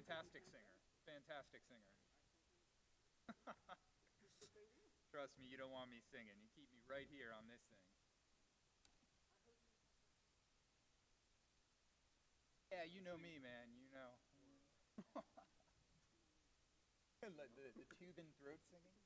fantastic singer. Fantastic singer. Trust me, you don't want me singing. You keep me right here on this thing. Yeah, you know me, man. You know. the tube and throat singing.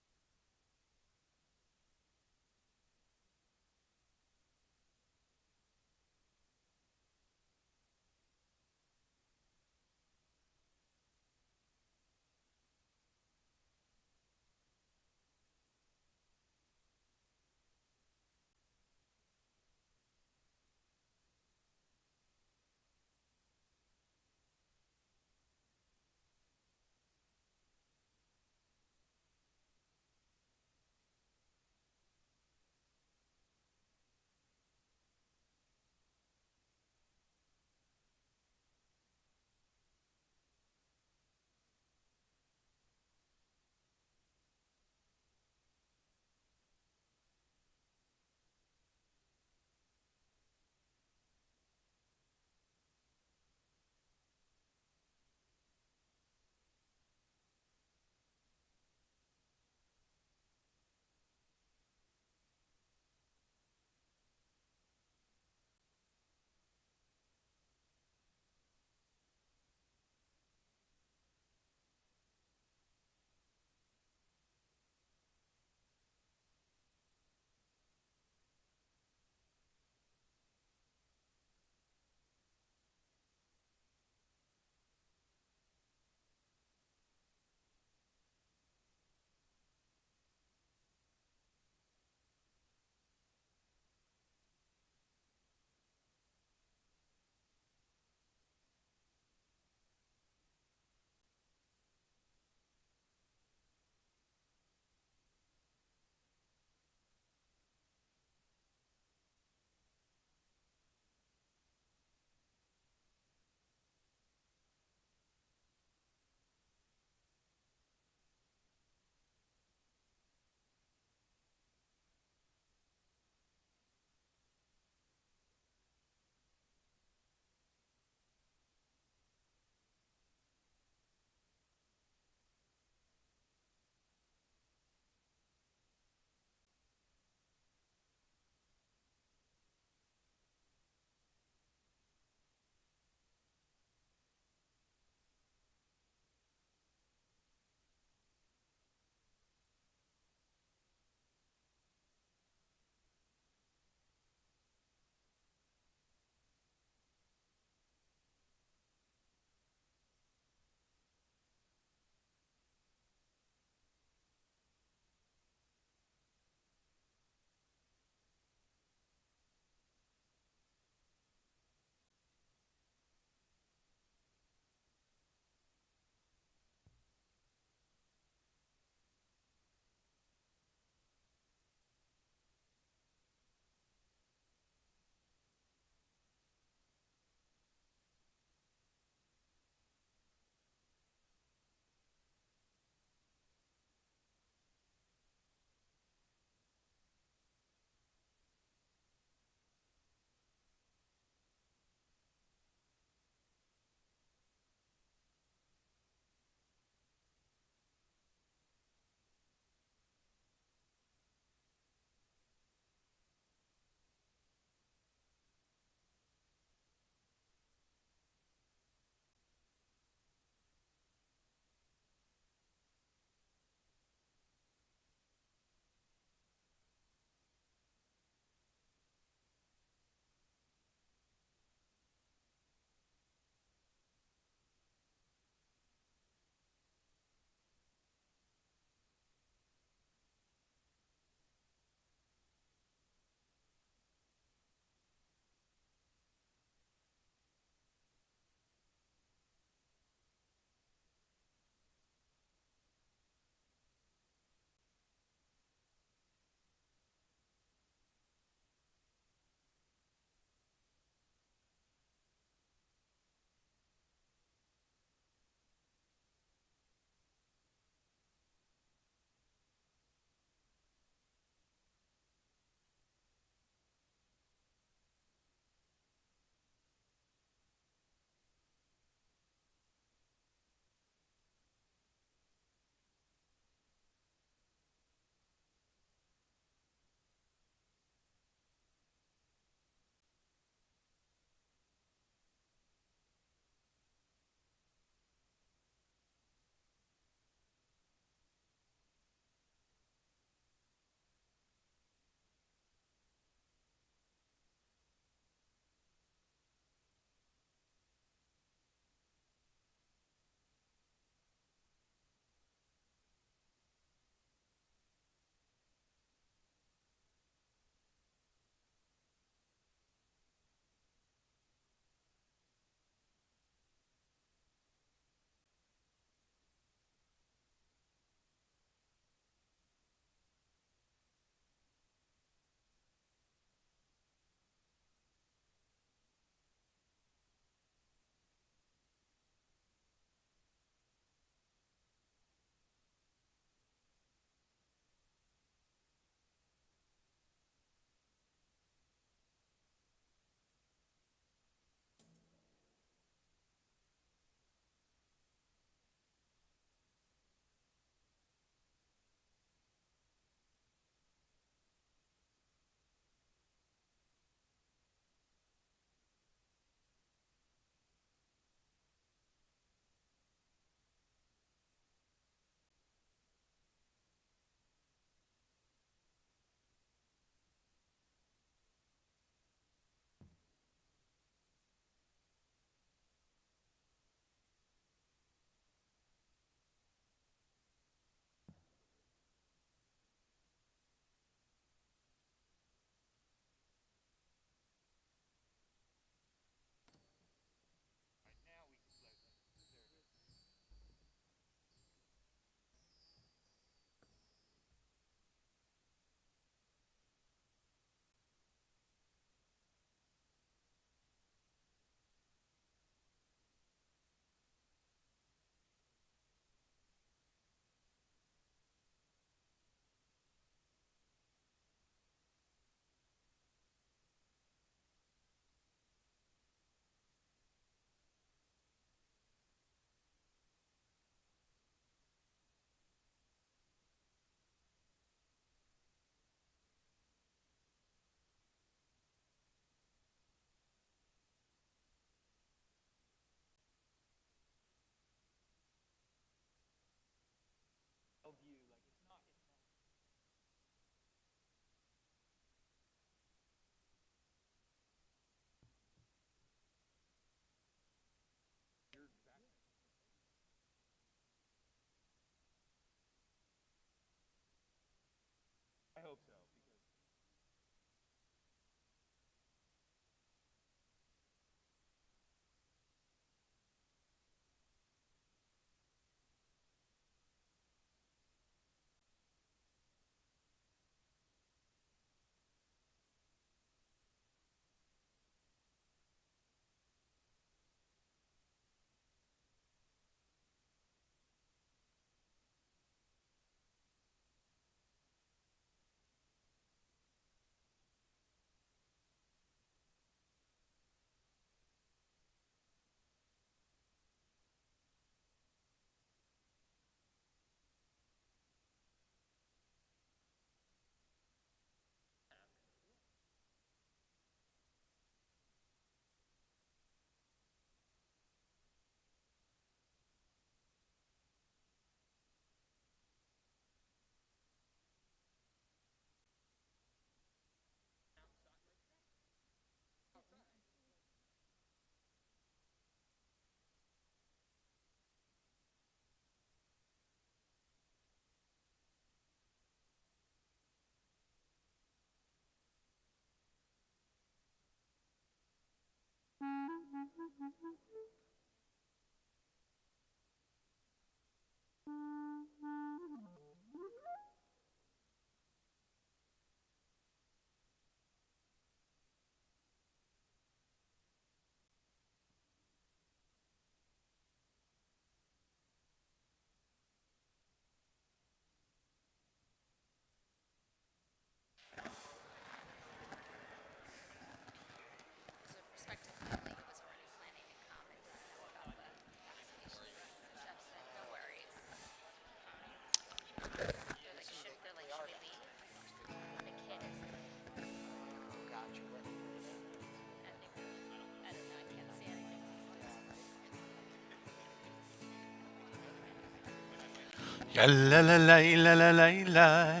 Yalla la la la la la la.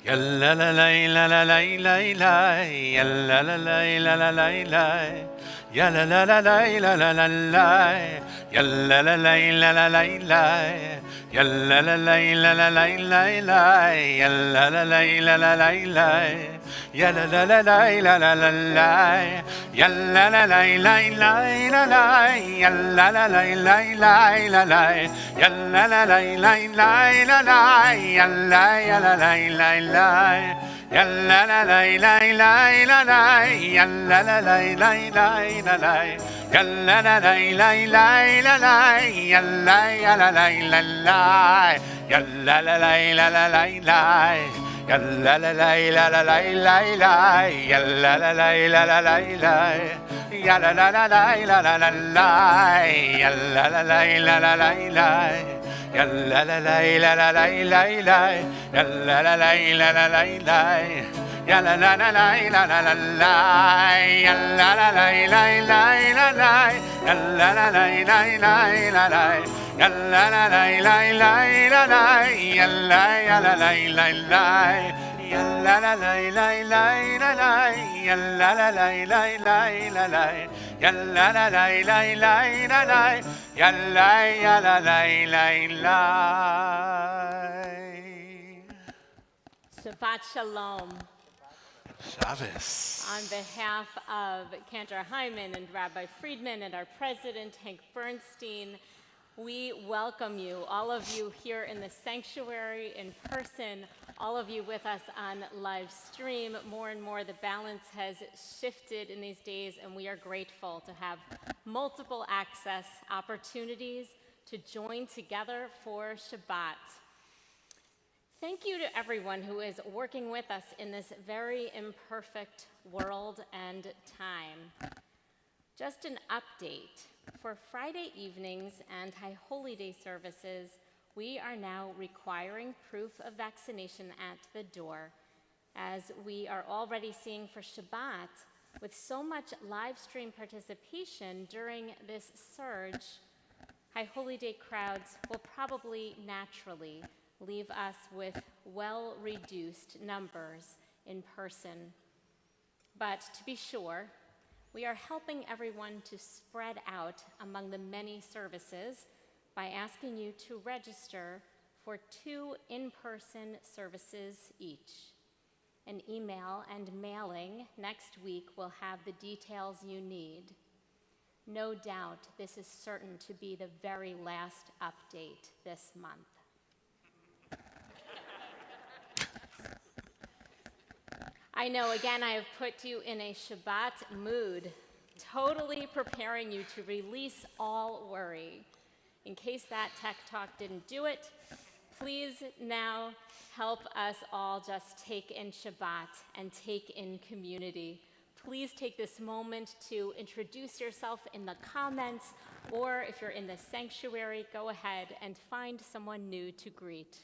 Yalla la la la la la la la. Yalla la la la la la la. Yalla la la la la la la la. Yalla la la la la la la. Yalla la la la la la la la. Yalla la la la la la la. Yalla la la la la la la la. Yalla la la la la la la. Yalla la la la la la la. Yalla la la la la la la. Yalla la la la la la. Yalla la la la la la la. Yalla la la la la la la. Yalla la la la la la la. Yalla la la la la. Yalla la la la la la la. Yalla la la la la la la la. Yalla la la la la la la. Yalla la la la la la la la. Yalla la la la la la la. Yalla la la la la la la la. Yalla la la la la la la. Yalla la la la la la la la. Yalla la la la la la la. Yalla la la la la la la. Yalla la la la la la la. Yalla la la la la. Yalla la la la la la. Yalla la la la la la. Yalla la la la la la. Yalla yalla la la. Shabbat Shalom. Shabbos. On behalf of Cantor Hyman and Rabbi Friedman and our president, Hank Bernstein, we welcome you, all of you here in the sanctuary in person, all of you with us on live stream. More and more the balance has shifted in these days, and we are grateful to have multiple access opportunities to join together for Shabbat. Thank you to everyone who is working with us in this very imperfect world and time. Just an update. For Friday evenings and High Holy Day services, we are now requiring proof of vaccination at the door, as we are already seeing for Shabbat, with so much live stream participation during this surge, High Holy Day crowds will probably naturally leave us with well-reduced numbers in person. But to be sure, we are helping everyone to spread out among the many services by asking you to register for 2 in-person services each. An email and mailing next week will have the details you need. No doubt this is certain to be the very last update this month. I know, again, I have put you in a Shabbat mood, totally preparing you to release all worry. In case that tech talk didn't do it, please now help us all just take in Shabbat and take in community. Please take this moment to introduce yourself in the comments, or if you're in the sanctuary, go ahead and find someone new to greet.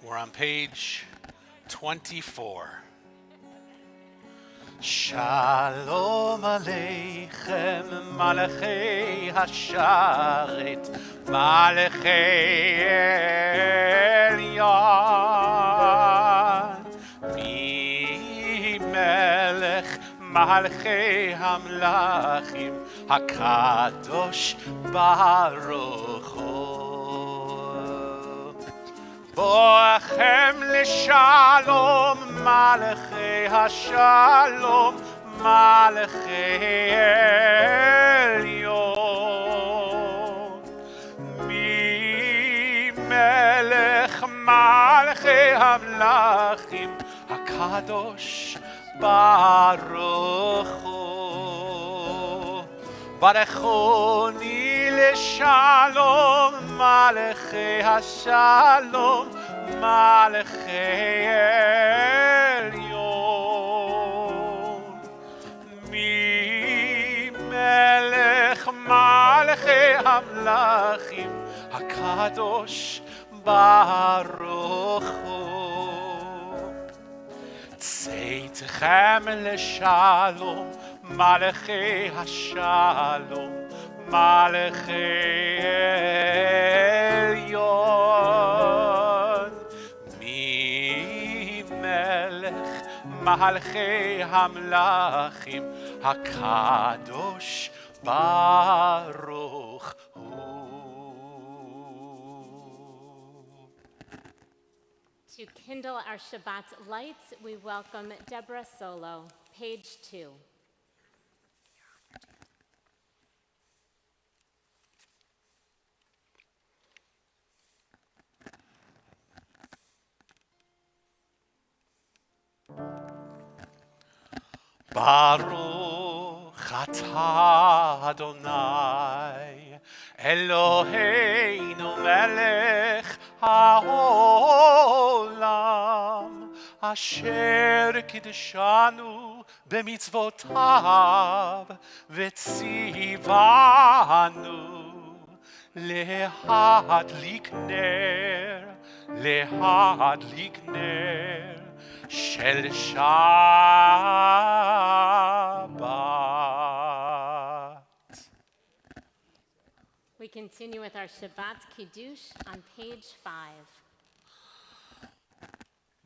We're on page 24. Shalom Aleichem, Malachei Hasharet, Malachei Elyon, Mi Melech, Malachei Hamlachim, HaKadosh Baruch Hu. Boachem לשלום, מלכי השלום, מלכי עליון. ממלך מלכי המלכים, הקדוש ברוך הוא. ברכוני לשלום, מלכי השלום, מלכי עליון. ממלך מלכי המלכים, הקדוש ברוך הוא. צאתכם לשלום, מלכי השלום, מלכי עליון. ממלך מלכי המלכים, הקדוש ברוך הוא. To kindle our Shabbat lights, we welcome Deborah Solo, page 2. Baruch atah Adonai, Eloheinu melech haolam, asher kiddushanu b'mitzvotav, v'tzivanu lehadlik ner, של שבת. We continue with our Shabbat Kiddush on page 5.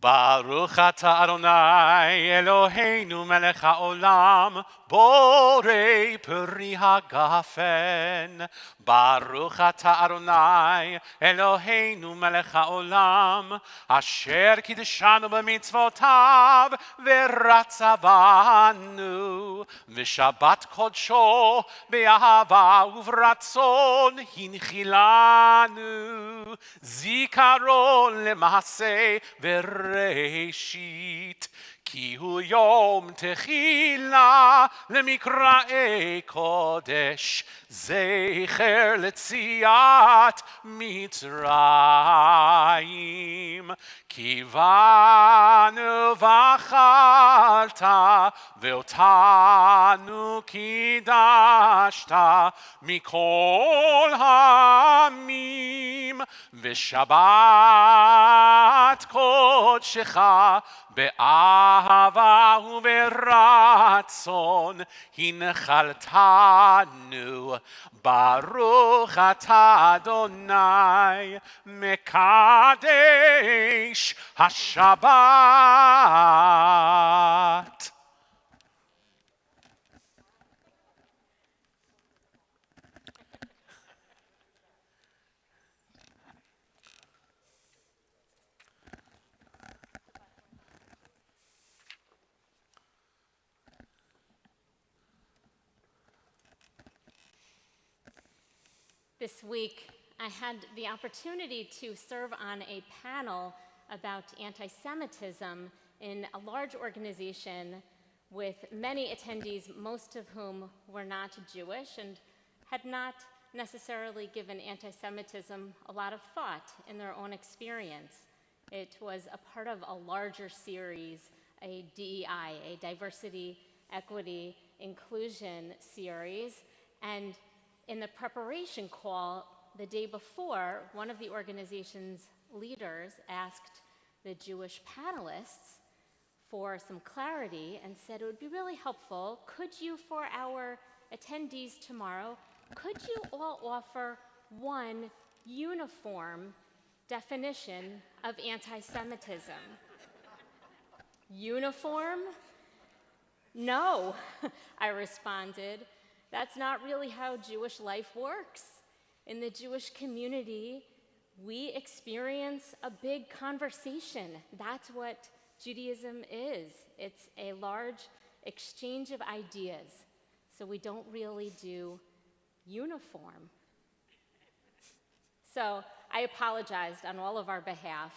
Baruch atah Adonai Eloheinu melech haolam borei peri hagafen. Baruch atah Adonai Eloheinu melech haolam asher kiddushanu b'mitzvotav v'ratzavanu v'shabbat kodsho be'ahava uv'ratzon hinchilanu zikaron lema'aseh v'reishit כי הוא יום תחילה למקראי קודש, זכר ליציאת מצרים. כי באנו בחרת ואותנו קידשת מכל העמים, ושבת קודשך באהבה וברצון הנחלתנו. ברוך אתה אדוני מקדש השבת. This week, I had the opportunity to serve on a panel about anti-Semitism in a large organization with many attendees, most of whom were not Jewish and had not necessarily given anti-Semitism a lot of thought in their own experience. It was a part of a larger series, a DEI, a diversity, equity, inclusion series, and in the preparation call the day before, one of the organization's leaders asked the Jewish panelists for some clarity and said it would be really helpful, could you, for our attendees tomorrow, could you all offer one uniform definition of anti-Semitism? Uniform? No, I responded. That's not really how Jewish life works. In the Jewish community, we experience a big conversation. That's what Judaism is. It's a large exchange of ideas. So we don't really do uniform. So I apologized on all of our behalf,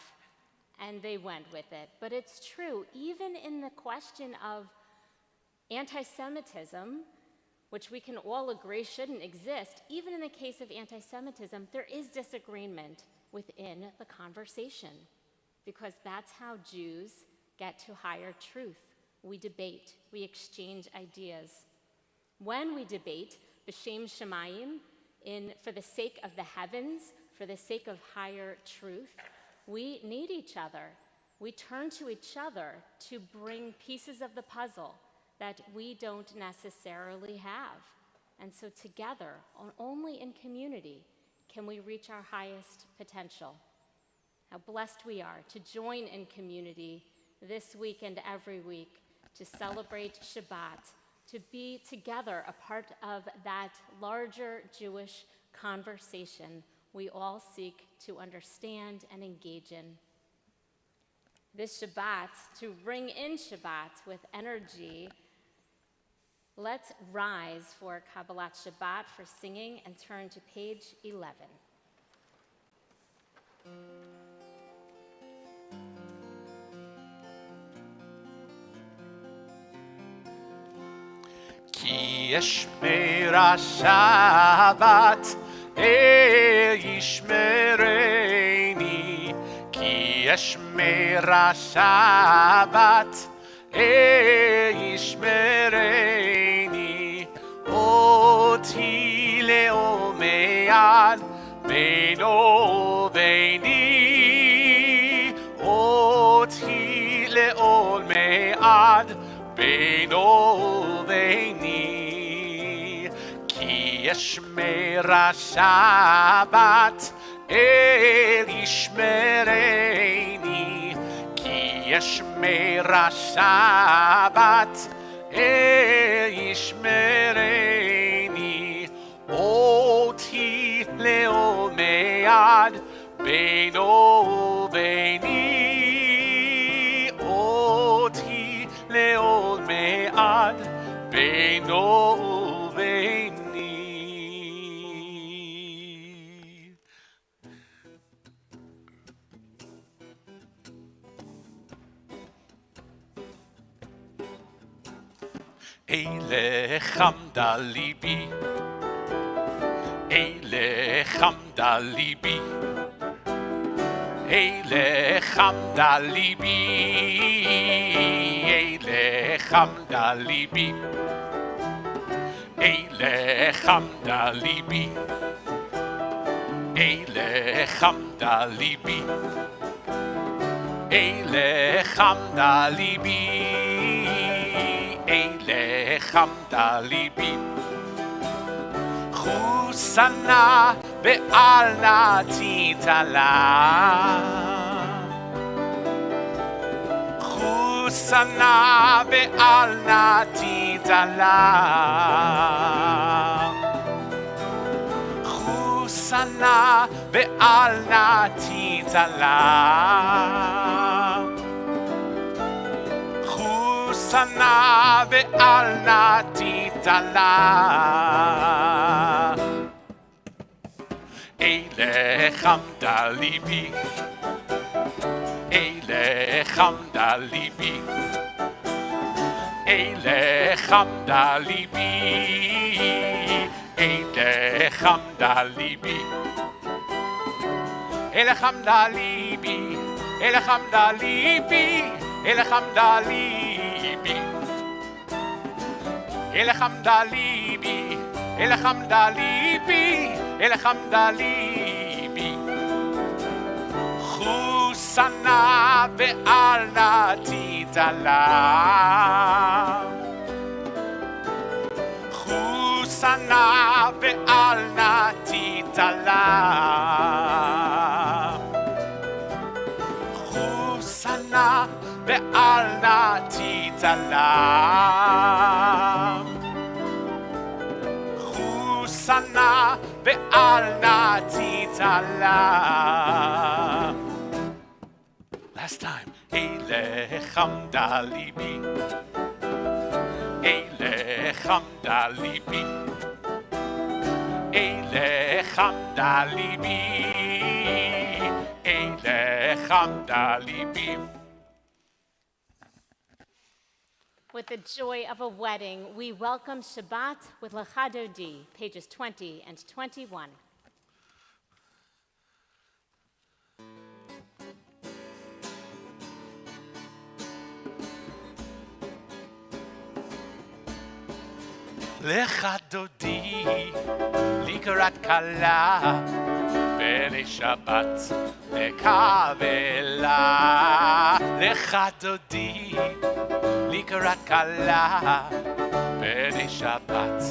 and they went with it. But it's true, even in the question of anti-Semitism, which we can all agree shouldn't exist, even in the case of anti-Semitism, there is disagreement within the conversation, because that's how Jews get to higher truth. We debate, we exchange ideas. When we debate, b'shem shemayim, for the sake of the heavens, for the sake of higher truth, we need each other. We turn to each other to bring pieces of the puzzle that we don't necessarily have. And so together, only in community, can we reach our highest potential. How blessed we are to join in community this week and every week, to celebrate Shabbat, to be together a part of that larger Jewish conversation we all seek to understand and engage in. This Shabbat, to ring in Shabbat with energy, let's rise for Kabbalat Shabbat for singing and turn to page 11. כי ישמר השבת ישמרני, כי ישמר השבת ישמרני, אותי לעולמי עד בינו וביני, אותי לעולמי עד בינו וביני, כי ישמר השבת ישמרני, כי ישמר השבת ישמרני, אותי לעולמי עד בינו וביני, אותי לעולמי עד בינו וביני. אילך עמדה ליבי, אילך עמדה ליבי, אילך עמדה ליבי, אילך עמדה ליבי, אילך עמדה ליבי, אילך עמדה ליבי, אילך עמדה ליבי, אילך עמדה ליבי, חוסנה ואל נא תתעלה, חוסנה ואל נא תתעלה, חוסנה ואל נא תתעלה, חוסנה ואל נא תתעלה. אילך עמדה ליבי, אילך עמדה ליבי, אילך עמדה ליבי, אילך עמדה ליבי, אילך עמדה ליבי, אילך עמדה ליבי, אילך עמדה ליבי, אילך עמדה ליבי, אילך עמדה ליבי, אילך עמדה ליבי, חוסנה ואל נא תתעלם. חוסנה ואל נא תתעלם. חוסנה ואל נא תתעלם. חוסנה ואל נא תתעלם. Last time. אילך עמדה ליבי, אילך עמדה ליבי, אילך עמדה ליבי, אילך עמדה ליבי. With the joy of a wedding, we welcome Shabbat with Lecha Dodi, pages 20 and 21. לך דודי לקראת כלה בני שבת לקבלה. לך דודי לקראת כלה בני שבת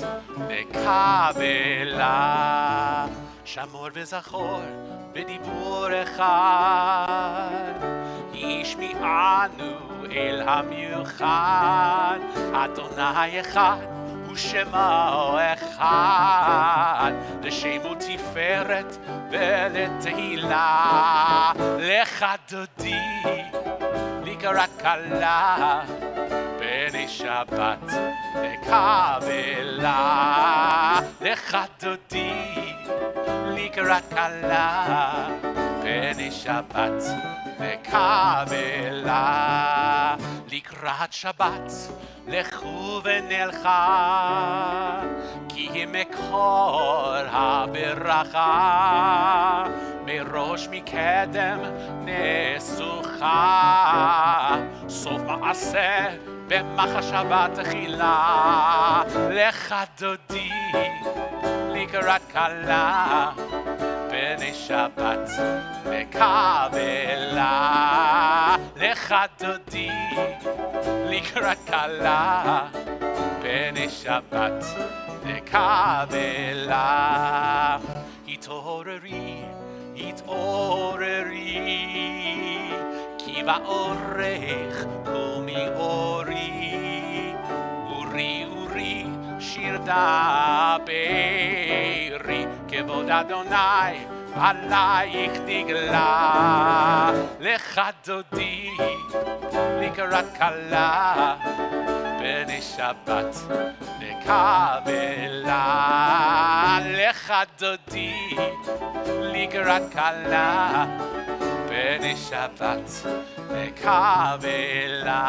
לקבלה. שמור וזכור בדיבור אחד, ישמיענו אל המיוחד. אדוני אחד ושמו אחד, לשם ותפארת ולתהילה. לך דודי לקראת כלה בני שבת לקבלה. לך דודי לקראת כלה בני שבת לקבלה. לקראת שבת לכו ונלכה, כי היא מקור הברכה. מראש מקדם נסוכה, סוף מעשה במחשבה תחילה. לך דודי לקראת כלה בני שבת לקבלה. לך דודי לקראת כלה בני שבת לקבלה. התעוררי, התעוררי, כי באורך קומי אורי. אורי אורי שיר דברי, כבוד אדוני עלייך דגלה. לך דודי לקראת כלה בני שבת לקבלה. לך דודי לקראת כלה בני שבת לקבלה.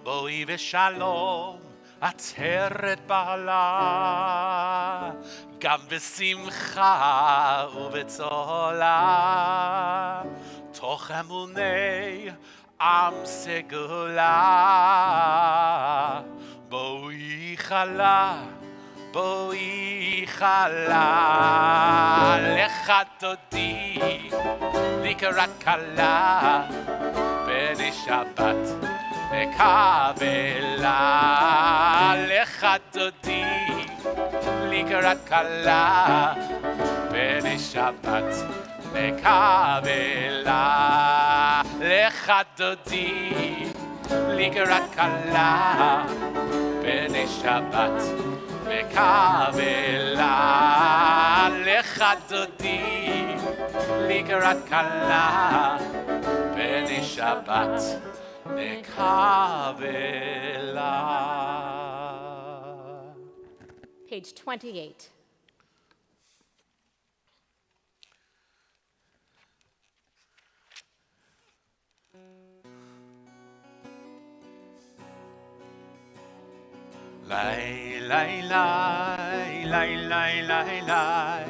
בואי ושלום עצרת בעלה, גם בשמחה ובצהלה, תוך אמוני עם סגולה. בואי חלה, בואי חלה. לך דודי לקראת כלה בני שבת לקבלה. לך דודי לקראת כלה בני שבת לקבלה. לך דודי לקראת כלה בני שבת לקבלה. לך דודי לקראת כלה בני שבת לקבלה. Page 28. Lay, lay, lay, lay, lay, lay, lay,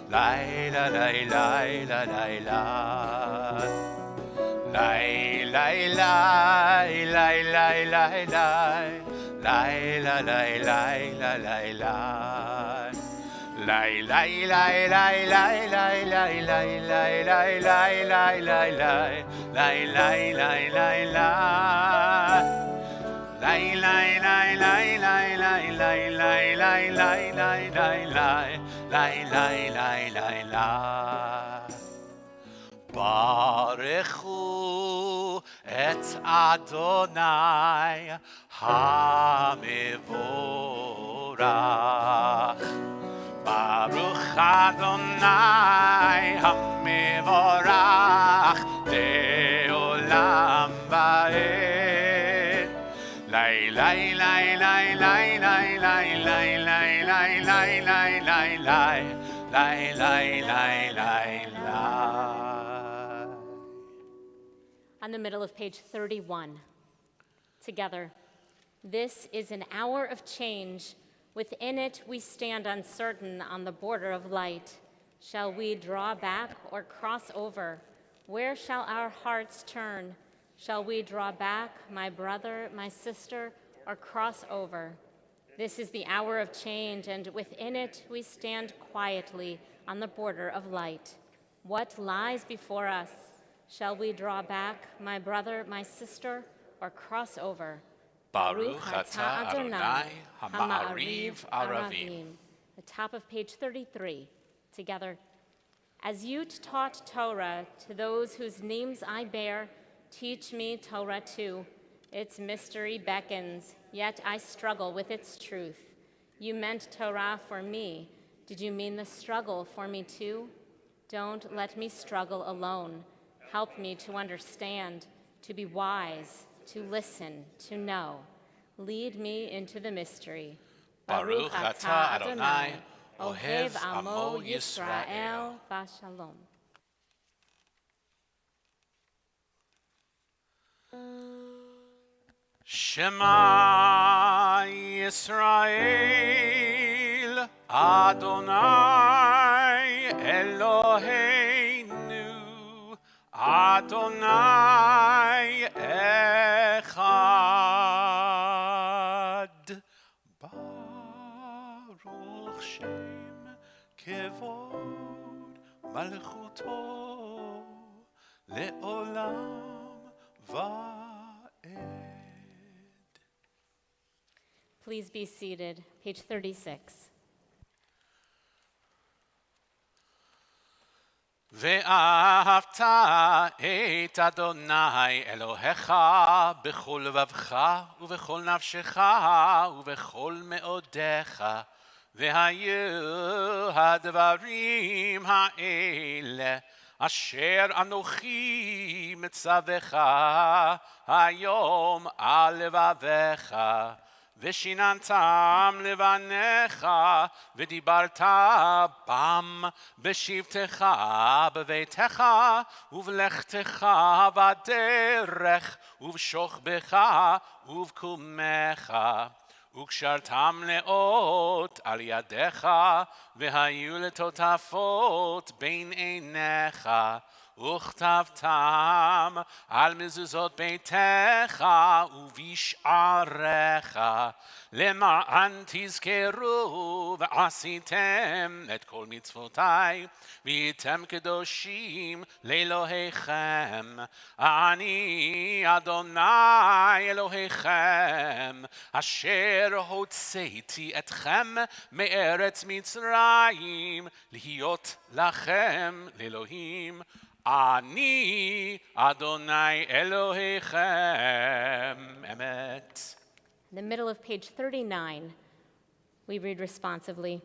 lay, lay, lay, lay, lay, lay. Lay, lay, lay, lay, lay, lay, lay, lay, lay, lay, lay, lay, lay. Lay, lay, lay, lay, lay, lay, lay, lay, lay, lay, lay, lay, lay, lay, lay, lay, lay, lay, lay. Lay, lay, lay, lay, lay, lay, lay, lay, lay, lay, lay, lay, lay, lay, lay, lay, lay, lay. Baruchu et Adonai HaMevorach. Baruch Adonai HaMevorach Le'olam Va'ed. Lay, lay, lay, lay, lay, lay, lay, lay, lay, lay, lay, lay, lay, lay, lay, lay, lay, lay, lay. On the middle of page 31, together. This is an hour of change. Within it, we stand uncertain on the border of light. Shall we draw back or cross over? Where shall our hearts turn? Shall we draw back, my brother, my sister, or cross over? This is the hour of change, and within it, we stand quietly on the border of light. What lies before us? Shall we draw back, my brother, my sister, or cross over? Baruch atah Adonai ha'ma'ariv aravim. The top of page 33, together. As you taught Torah to those whose names I bear, teach me Torah too. Its mystery beckons, yet I struggle with its truth. You meant Torah for me. Did you mean the struggle for me too? Don't let me struggle alone. Help me to understand, to be wise, to listen, to know. Lead me into the mystery. Baruch atah Adonai, Ohev Amo Yisrael. Bashalom. Shema Yisrael, Adonai Eloheinu, Adonai Echad. Baruch Shem Kevod Malchuto Le'olam Va'ed. Please be seated. Page 36. ואהבת את אדוני אלוהיך בכל לבבך ובכל נפשך ובכל מאודיך, והיו הדברים האלה אשר אנוכי מצווך היום על לבביך, ושיננתם לבניך, ודיברת בם בשבתך, בביתך, ובלכתך בדרך, ובשוכבך, ובקומך, וקשרתם לאות על ידיך, והיו לטוטפות בין עיניך, וכתבתם על מזוזות ביתך ובשעריך, למען תזכרו ועשיתם את כל מצוותי, והייתם קדושים לאלוהיכם. אני אדוני אלוהיכם, אשר הוצאתי אתכם מארץ מצרים, להיות לכם לאלוהים. אני אדוני אלוהיכם. אמת. In the middle of page 39, we read responsively,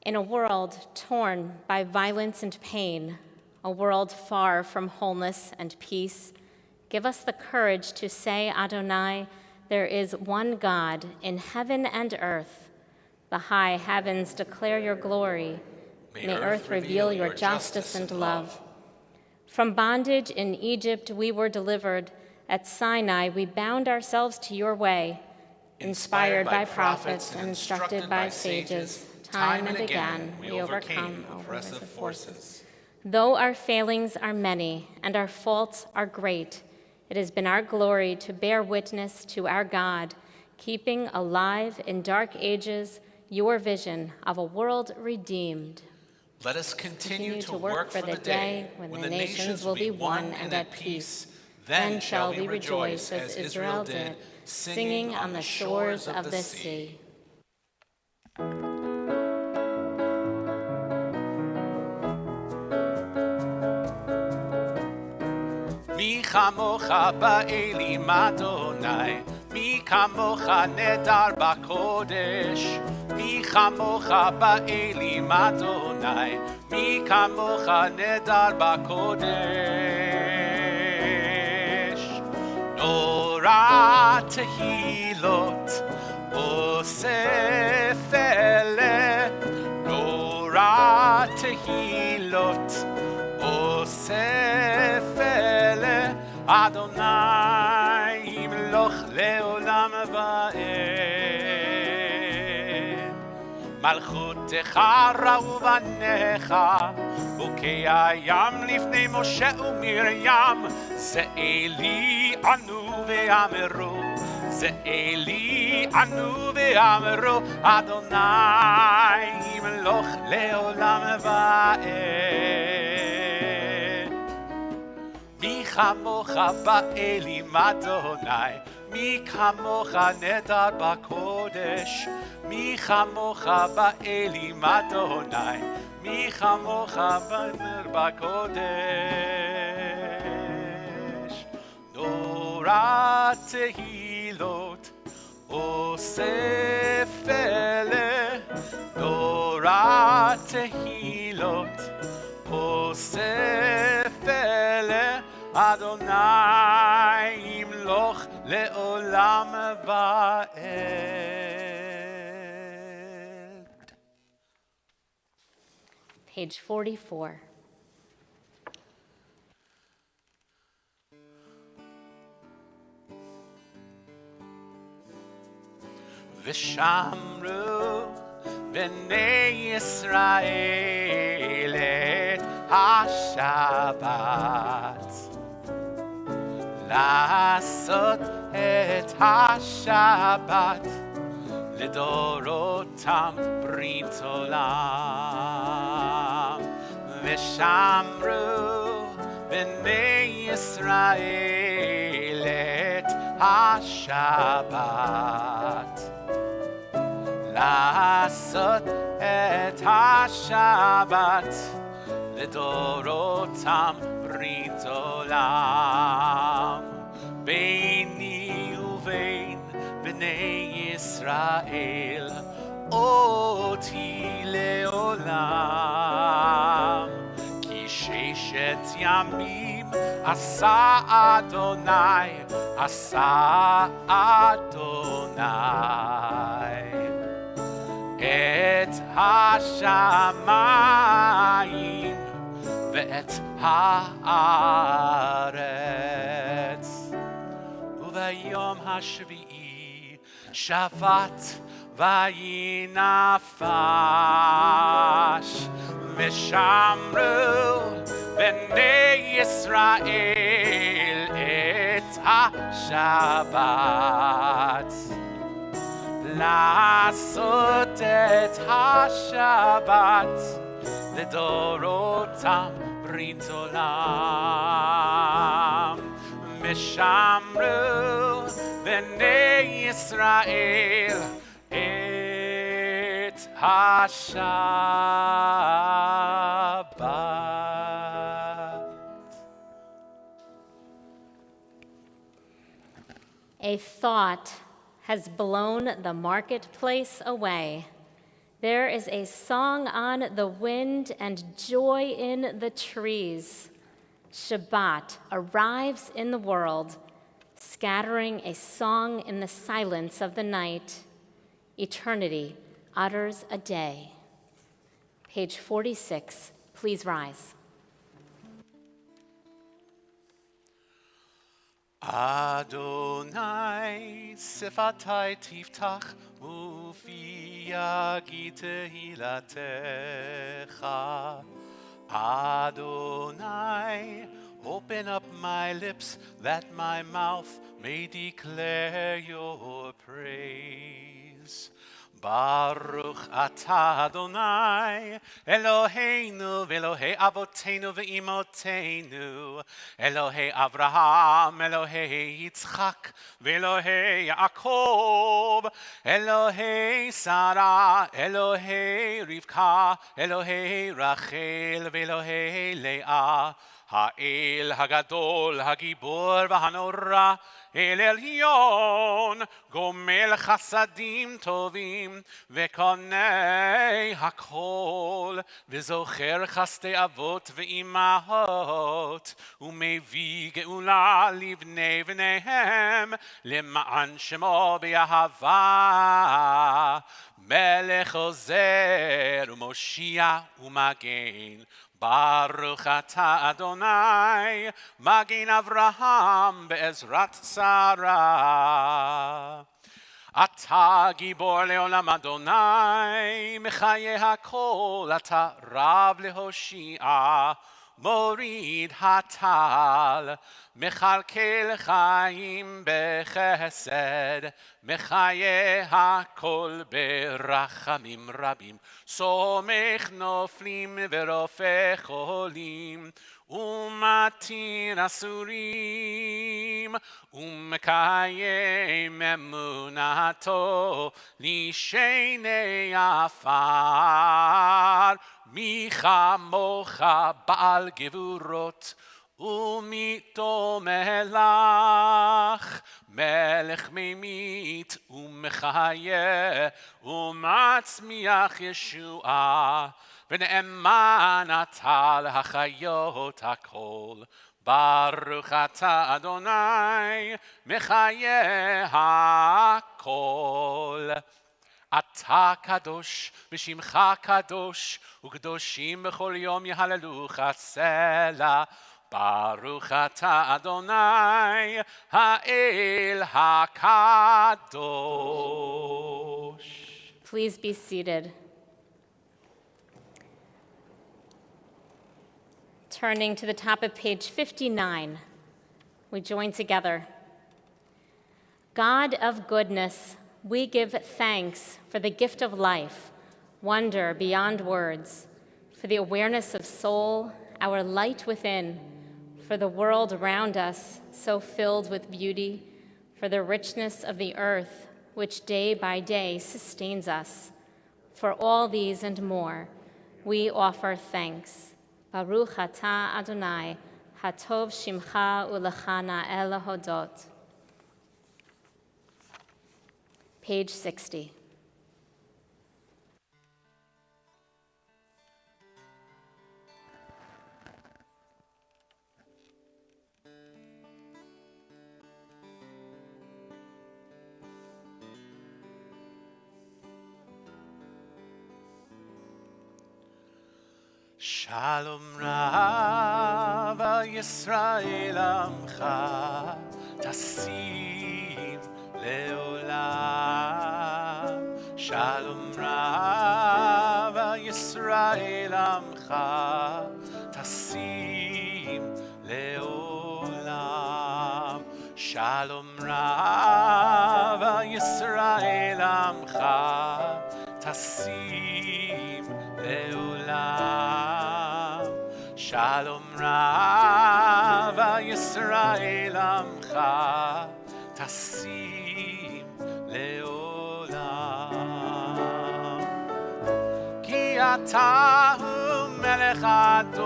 in a world torn by violence and pain, a world far from wholeness and peace, give us the courage to say, Adonai, there is one God in heaven and earth. The high heavens declare your glory. May earth reveal your justice and love. From bondage in Egypt we were delivered. At Sinai we bound ourselves to your way. Inspired by prophets and instructed by sages, time and again we overcome oppressive forces. Though our failings are many and our faults are great, it has been our glory to bear witness to our God, keeping alive in dark ages your vision of a world redeemed. Let us continue to work for the day when the nations will be one and at peace. Then shall we rejoice as Israel did, singing on the shores of the sea. Mi chamocha ba'elim Adonai, mi kamocha nedar b'kodesh. Mi chamocha ba'elim Adonai, mi kamocha nedar b'kodesh. Nora tehilot, osef ele. Nora tehilot, osef ele. Adonai imloch leolam va'ed. Malchutecha ra'u banecha, ukei hayam lifnei Moshe uMiriam. Ze Eli anu ve'ameru, ze Eli anu ve'ameru. Adonai imloch leolam va'ed. Mi chamocha ba'elim Adonai, mi kamocha nedar b'kodesh. Mi chamocha ba'elim Adonai, mi chamocha nedar b'kodesh. Nora tehilot, osef ele. Nora tehilot, osef ele. Adonai imloch leolam va'ed. Page 44. V'shamru b'nei Yisrael et HaShabbat. Lasot et HaShabbat לדורותם ברית עולם. ושמרו בני ישראל את השבת. לעשות את השבת לדורותם ברית עולם. ביני ובין בני ישראל אותי לעולם. כי ששת ימים עשה אדוני, עשה אדוני את השמיים ואת הארץ. וביום השביעי שבת וינפש. ושמרו בני ישראל את השבת. לעשות את השבת לדורותם ברית עולם. ושמרו בני ישראל את השבת. A thought has blown the marketplace away. There is a song on the wind and joy in the trees. Shabbat arrives in the world, scattering a song in the silence of the night. Eternity utters a day. Page 46, please rise. Adonai sifatai tiftach ufi yagi tehilatecha. Adonai, open up my lips that my mouth may declare your praise. Baruch atah Adonai, Eloheinu v'Elohei avotenu v'imotenu, Elohei Avraham, Elohei Yitzchak, v'Elohei Yaakov, Elohei Sarah, Elohei Rivka, Elohei Rachel, v'Elohei Leah, Ha'el Hagadol, Hagibor v'Hanora, El Elyon, Gomel Chasadim Tovim, Vekonei Hakol, V'zocher Chastei Avot V'imahot, Umevi Geula Livnei V'neihem, Lema'an Shemo B'Yahava, Melech Ozer, Umoshia Umagen, Baruch atah Adonai, Magin Avraham be'ezrat Sarah. Atah gibor leolam Adonai, Mechaye hakol, Atah Rav lehoshia, Morid hatal, Mechalkel chaim bechesed, Mechaye hakol berachamim rabim, Somech noflim verofe cholim, Umatir asurim, Umekayem emunato, Lishenei afar, Micha mocha baal gevurot, Umito melach, Melech memit, Umechaye, Umatzmiach Yeshua, V'ne'eman atah hachayot hakol, Baruch atah Adonai, Mechaye hakol. Atah kadosh, v'shimcha kadosh, u'kedoshim b'chol yom yehalelucha Selah. Baruch atah Adonai, ha'el hakadosh. Please be seated. Turning to the top of page 59, we join together. God of goodness, we give thanks for the gift of life, wonder beyond words, for the awareness of soul, our light within, for the world around us so filled with beauty, for the richness of the earth, which day by day sustains us. For all these and more, we offer thanks. Baruch atah Adonai, hatov shimcha u'lecha el hodot. Page 60. Shalom Rav Yisrael Amcha Tasim Leolam. Shalom Rav Yisrael Amcha Tasim Leolam. Shalom Rav Yisrael Amcha Tasim Leolam. Shalom Rav Yisrael Amcha Tasim Leolam. Ki ata hu melech adon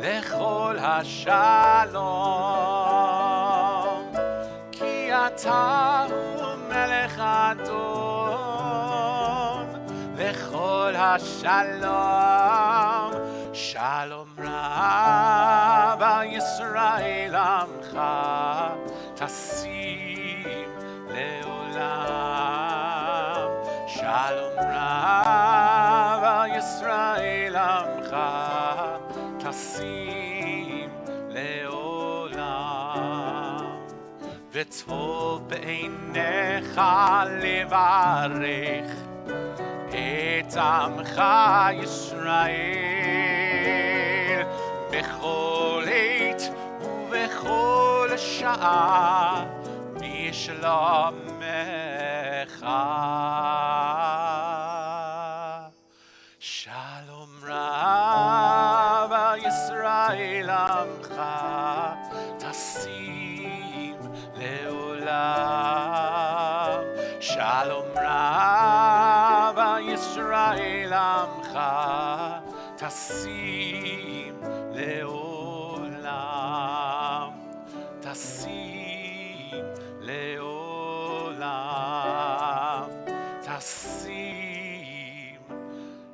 lechol hashalom. Ki ata hu melech adon lechol hashalom. Shalom Rav Yisrael Amcha Tasim Leolam. Shalom Rav Yisrael Amcha Tasim Leolam. V'tov b'einecha levarech et Amcha Yisrael bechol עת ובכל שעה משלומך. Shalom Rav al Yisrael Amcha Tasim Leolam. Shalom Rav al Yisrael Amcha Tasim Leolam. Tasim Leolam. Tasim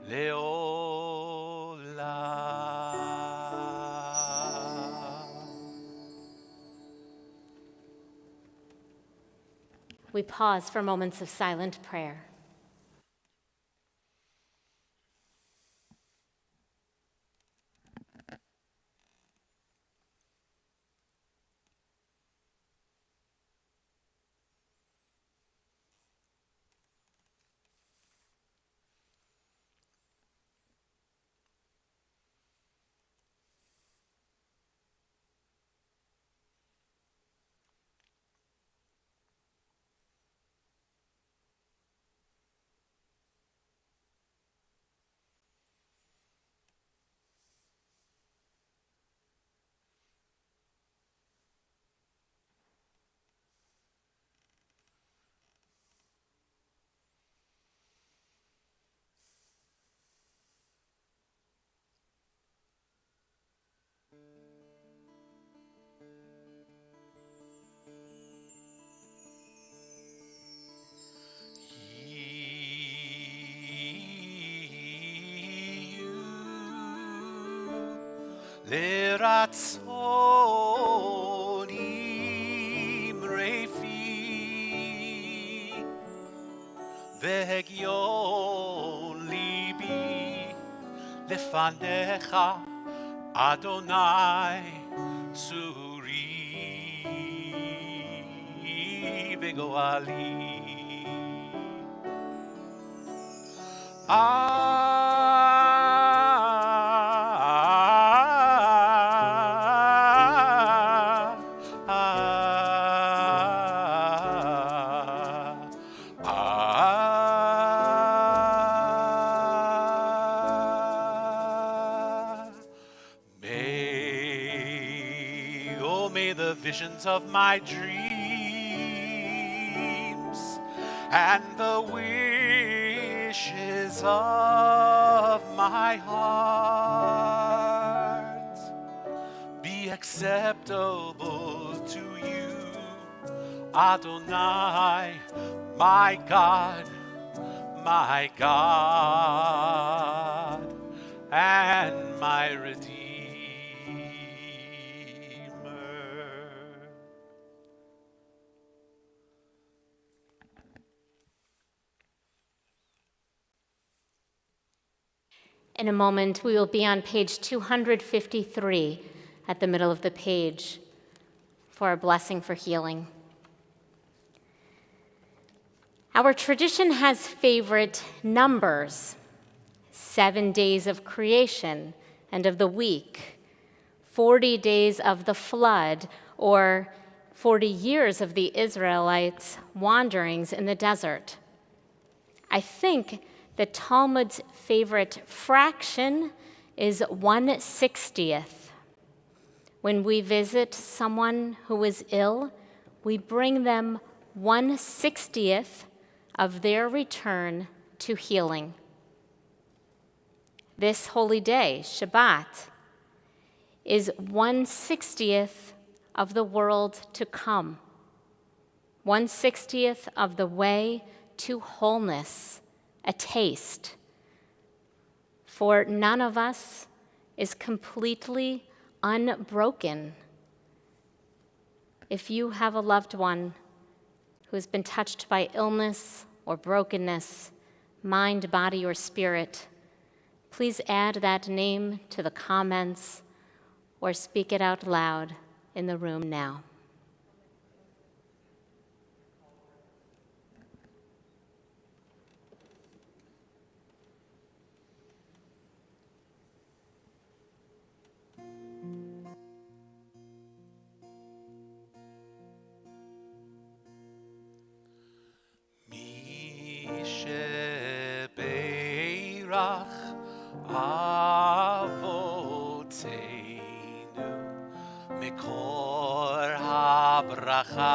Leolam. We pause for moments of silent prayer. לרצון אמרפי והגיון ליבי לפניך אדוני צורי וגואלי. May the visions of my dreams and the wishes of my heart be acceptable to you, Adonai, my God and my Redeemer. In a moment, we will be on page 253 at the middle of the page for a blessing for healing. Our tradition has favorite numbers: 7 days of creation and of the week, 40 days of the flood, or 40 years of the Israelites' wanderings in the desert. I think the Talmud's favorite fraction is 1/60th. When we visit someone who is ill, we bring them 1/60th of their return to healing. This holy day, Shabbat, is 1/60th of the world to come, 1/60th of the way to wholeness, a taste. For none of us is completely unbroken. If you have a loved one who has been touched by illness or brokenness, mind, body, or spirit, please add that name to the comments or speak it out loud in the room now. Me shebeirach avoteinu mikor habracha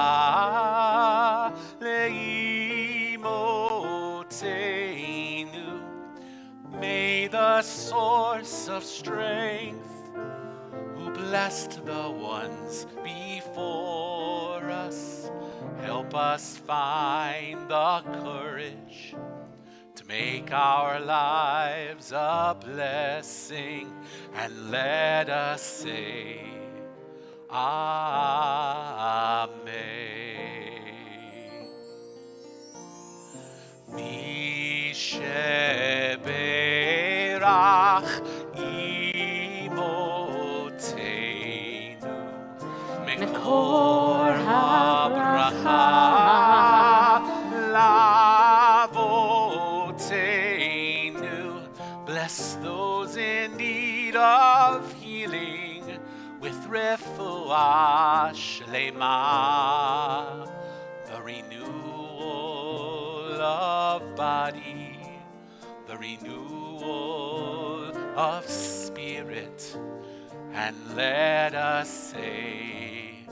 leimoteinu. May the source of strength, who blessed the ones before us, help us find the courage to make our lives a blessing, and let us say, Amen. Mi sheberach imoteinu mekor habracha lavoteinu. Bless those in need of healing with refuah shlema, the renewal of body, the renewal of spirit, and let us say,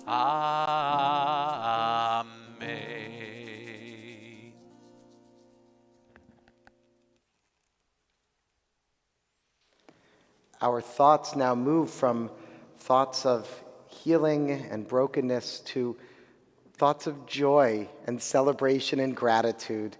Amen. Our thoughts now move from thoughts of healing and brokenness to thoughts of joy and celebration and gratitude.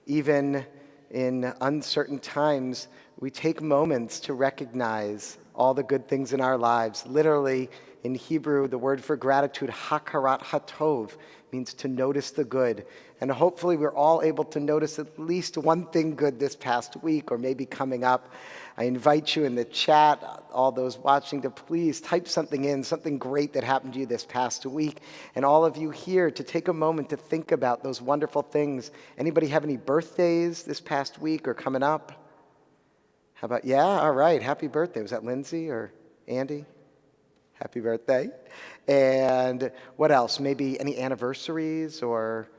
Even in uncertain times, we take moments to recognize all the good things in our lives. Literally, in Hebrew, the word for gratitude, hakarat hatov, means to notice the good. And hopefully we're all able to notice at least one thing good this past week or maybe coming up. I invite you in the chat, all those watching, to please type something in, something great that happened to you this past week. And all of you here to take a moment to think about those wonderful things. Anybody have any birthdays this past week or coming up? How about, yeah, all right, happy birthday. Was that Lindsay or Andy? Happy birthday. And what else? Maybe any anniversaries, or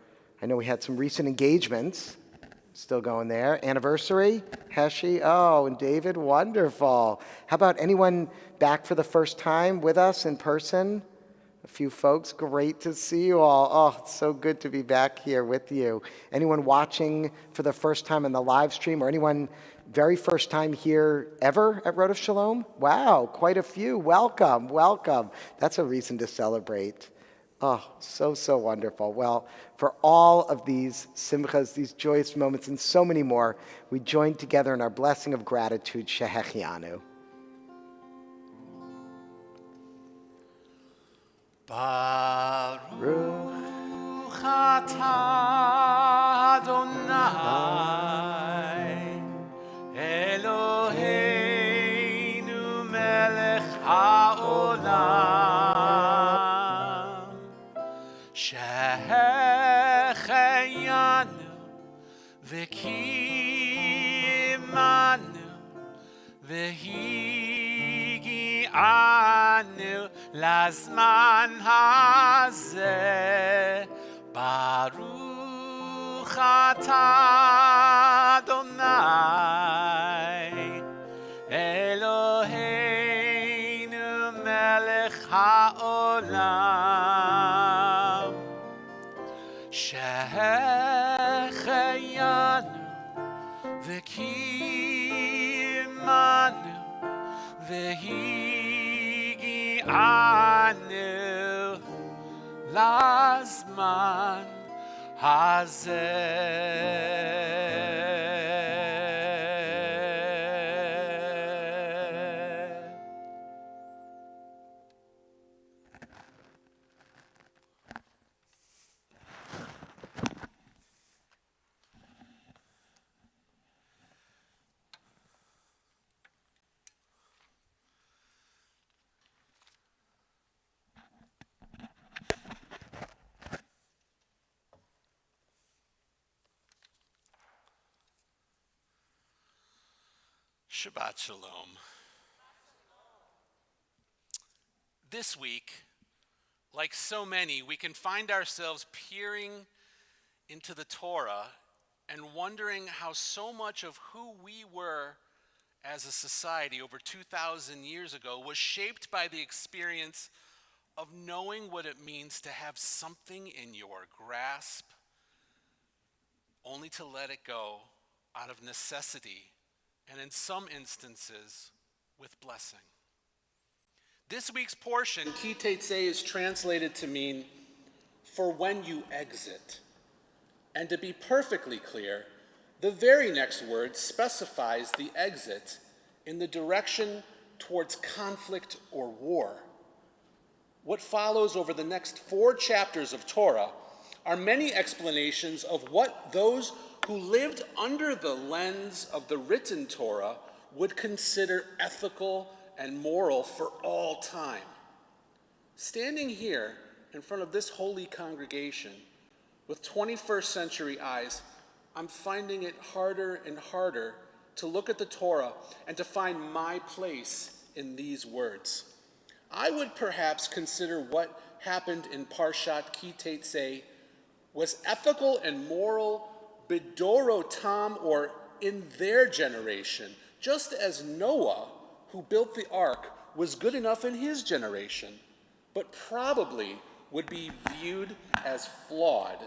I know we had some recent engagements. Still going there. Anniversary? Heshi? Oh, and David? Wonderful. How about anyone back for the first time with us in person? A few folks. Great to see you all. Oh, it's so good to be back here with you. Anyone watching for the first time on the live stream, or anyone very first time here ever at Road of Shalom? Wow, quite a few. Welcome, welcome. That's a reason to celebrate. Oh, so, so wonderful. Well, for all of these simchas, these joyous moments, and so many more, we join together in our blessing of gratitude, Shehechianu. Baruch atah Adonai Eloheinu melech haolam Shehecheyanu v'kimanu v'higi'anu lazman hazeh. Baruch atah Adonai Eloheinu melech haolam Shehecheyanu v'kimanu v'higi'anu lazman hazeh. Shabbat Shalom. This week, like so many, we can find ourselves peering into the Torah and wondering how so much of who we were as a society over 2,000 years ago was shaped by the experience of knowing what it means to have something in your grasp, only to let it go out of necessity, and in some instances, with blessing. This week's portion, Ki Tetse, is translated to mean, for when you exit. And to be perfectly clear, the very next word specifies the exit in the direction towards conflict or war. What follows over the next 4 chapters of Torah are many explanations of what those who lived under the lens of the written Torah would consider ethical and moral for all time. Standing here in front of this holy congregation with 21st century eyes, I'm finding it harder and harder to look at the Torah and to find my place in these words. I would perhaps consider what happened in Parshat Ki Tetse was ethical and moral bidorotam, or in their generation, just as Noah, who built the ark, was good enough in his generation, but probably would be viewed as flawed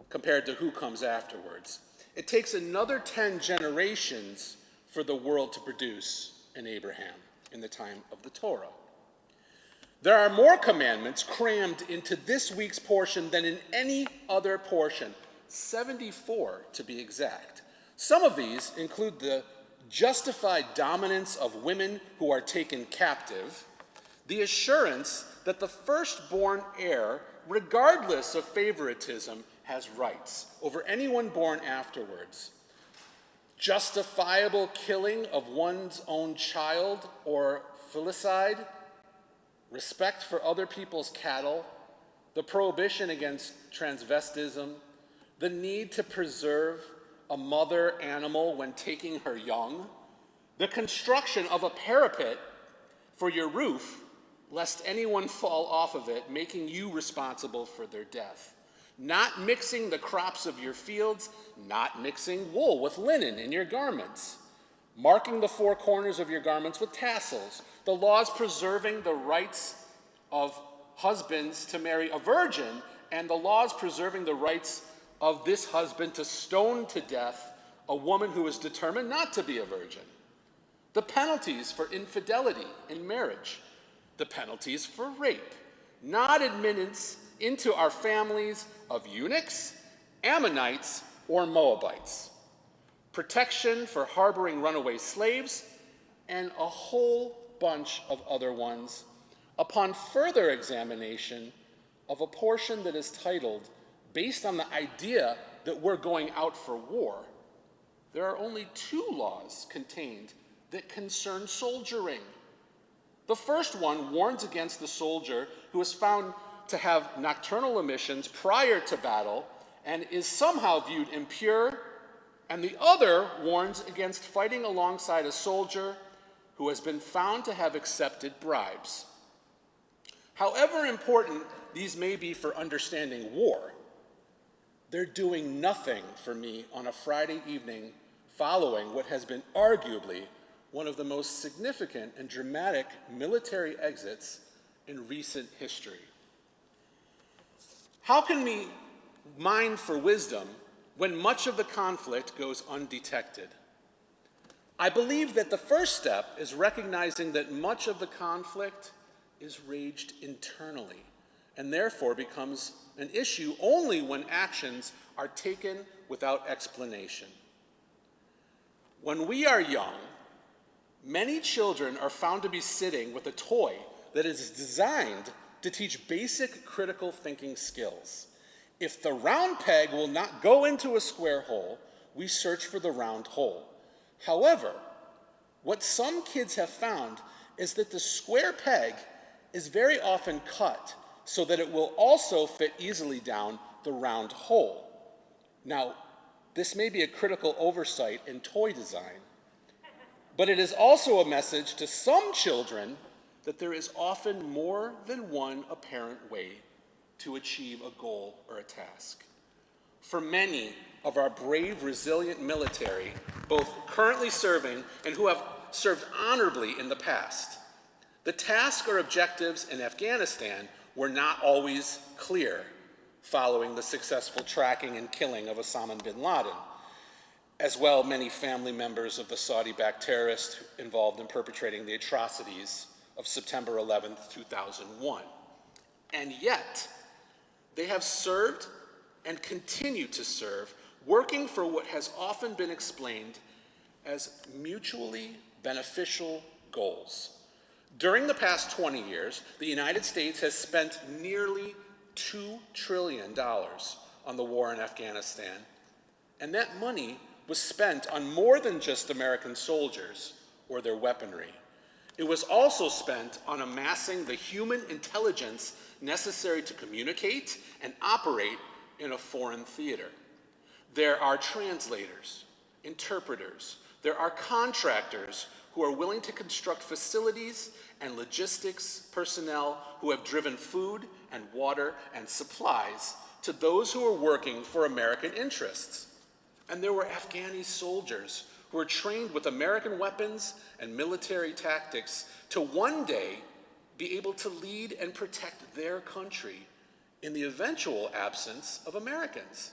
compared to who comes afterwards. It takes another 10 generations for the world to produce an Abraham in the time of the Torah. There are more commandments crammed into this week's portion than in any other portion, 74 to be exact. Some of these include the justified dominance of women who are taken captive, the assurance that the firstborn heir, regardless of favoritism, has rights over anyone born afterwards, justifiable killing of one's own child or filicide, respect for other people's cattle, the prohibition against transvestism, the need to preserve a mother animal when taking her young, the construction of a parapet for your roof, lest anyone fall off of it, making you responsible for their death, not mixing the crops of your fields, not mixing wool with linen in your garments, marking the 4 corners of your garments with tassels, the laws preserving the rights of husbands to marry a virgin, and the laws preserving the rights of this husband to stone to death a woman who is determined not to be a virgin, the penalties for infidelity in marriage, the penalties for rape, not admittance into our families of eunuchs, Ammonites, or Moabites, protection for harboring runaway slaves, and a whole bunch of other ones, upon further examination of a portion that is titled, based on the idea that we're going out for war, there are only 2 laws contained that concern soldiering. The first one warns against the soldier who is found to have nocturnal emissions prior to battle and is somehow viewed impure, and the other warns against fighting alongside a soldier who has been found to have accepted bribes. However important these may be for understanding war, they're doing nothing for me on a Friday evening following what has been arguably one of the most significant and dramatic military exits in recent history. How can we mine for wisdom when much of the conflict goes undetected? I believe that the first step is recognizing that much of the conflict is raged internally and therefore becomes an issue only when actions are taken without explanation. When we are young, many children are found to be sitting with a toy that is designed to teach basic critical thinking skills. If the round peg will not go into a square hole, we search for the round hole. However, what some kids have found is that the square peg is very often cut so that it will also fit easily down the round hole. Now, this may be a critical oversight in toy design, but it is also a message to some children that there is often more than one apparent way to achieve a goal or a task. For many of our brave, resilient military, both currently serving and who have served honorably in the past, the task or objectives in Afghanistan were not always clear following the successful tracking and killing of Osama bin Laden. As well, many family members of the Saudi-backed terrorists involved in perpetrating the atrocities of September 11th, 2001. And yet, they have served and continue to serve, working for what has often been explained as mutually beneficial goals. During the past 20 years, the United States has spent nearly $2 trillion on the war in Afghanistan, and that money was spent on more than just American soldiers or their weaponry. It was also spent on amassing the human intelligence necessary to communicate and operate in a foreign theater. There are translators, interpreters, there are contractors who are willing to construct facilities and logistics personnel who have driven food and water and supplies to those who are working for American interests. And there were Afghani soldiers who were trained with American weapons and military tactics to one day be able to lead and protect their country in the eventual absence of Americans.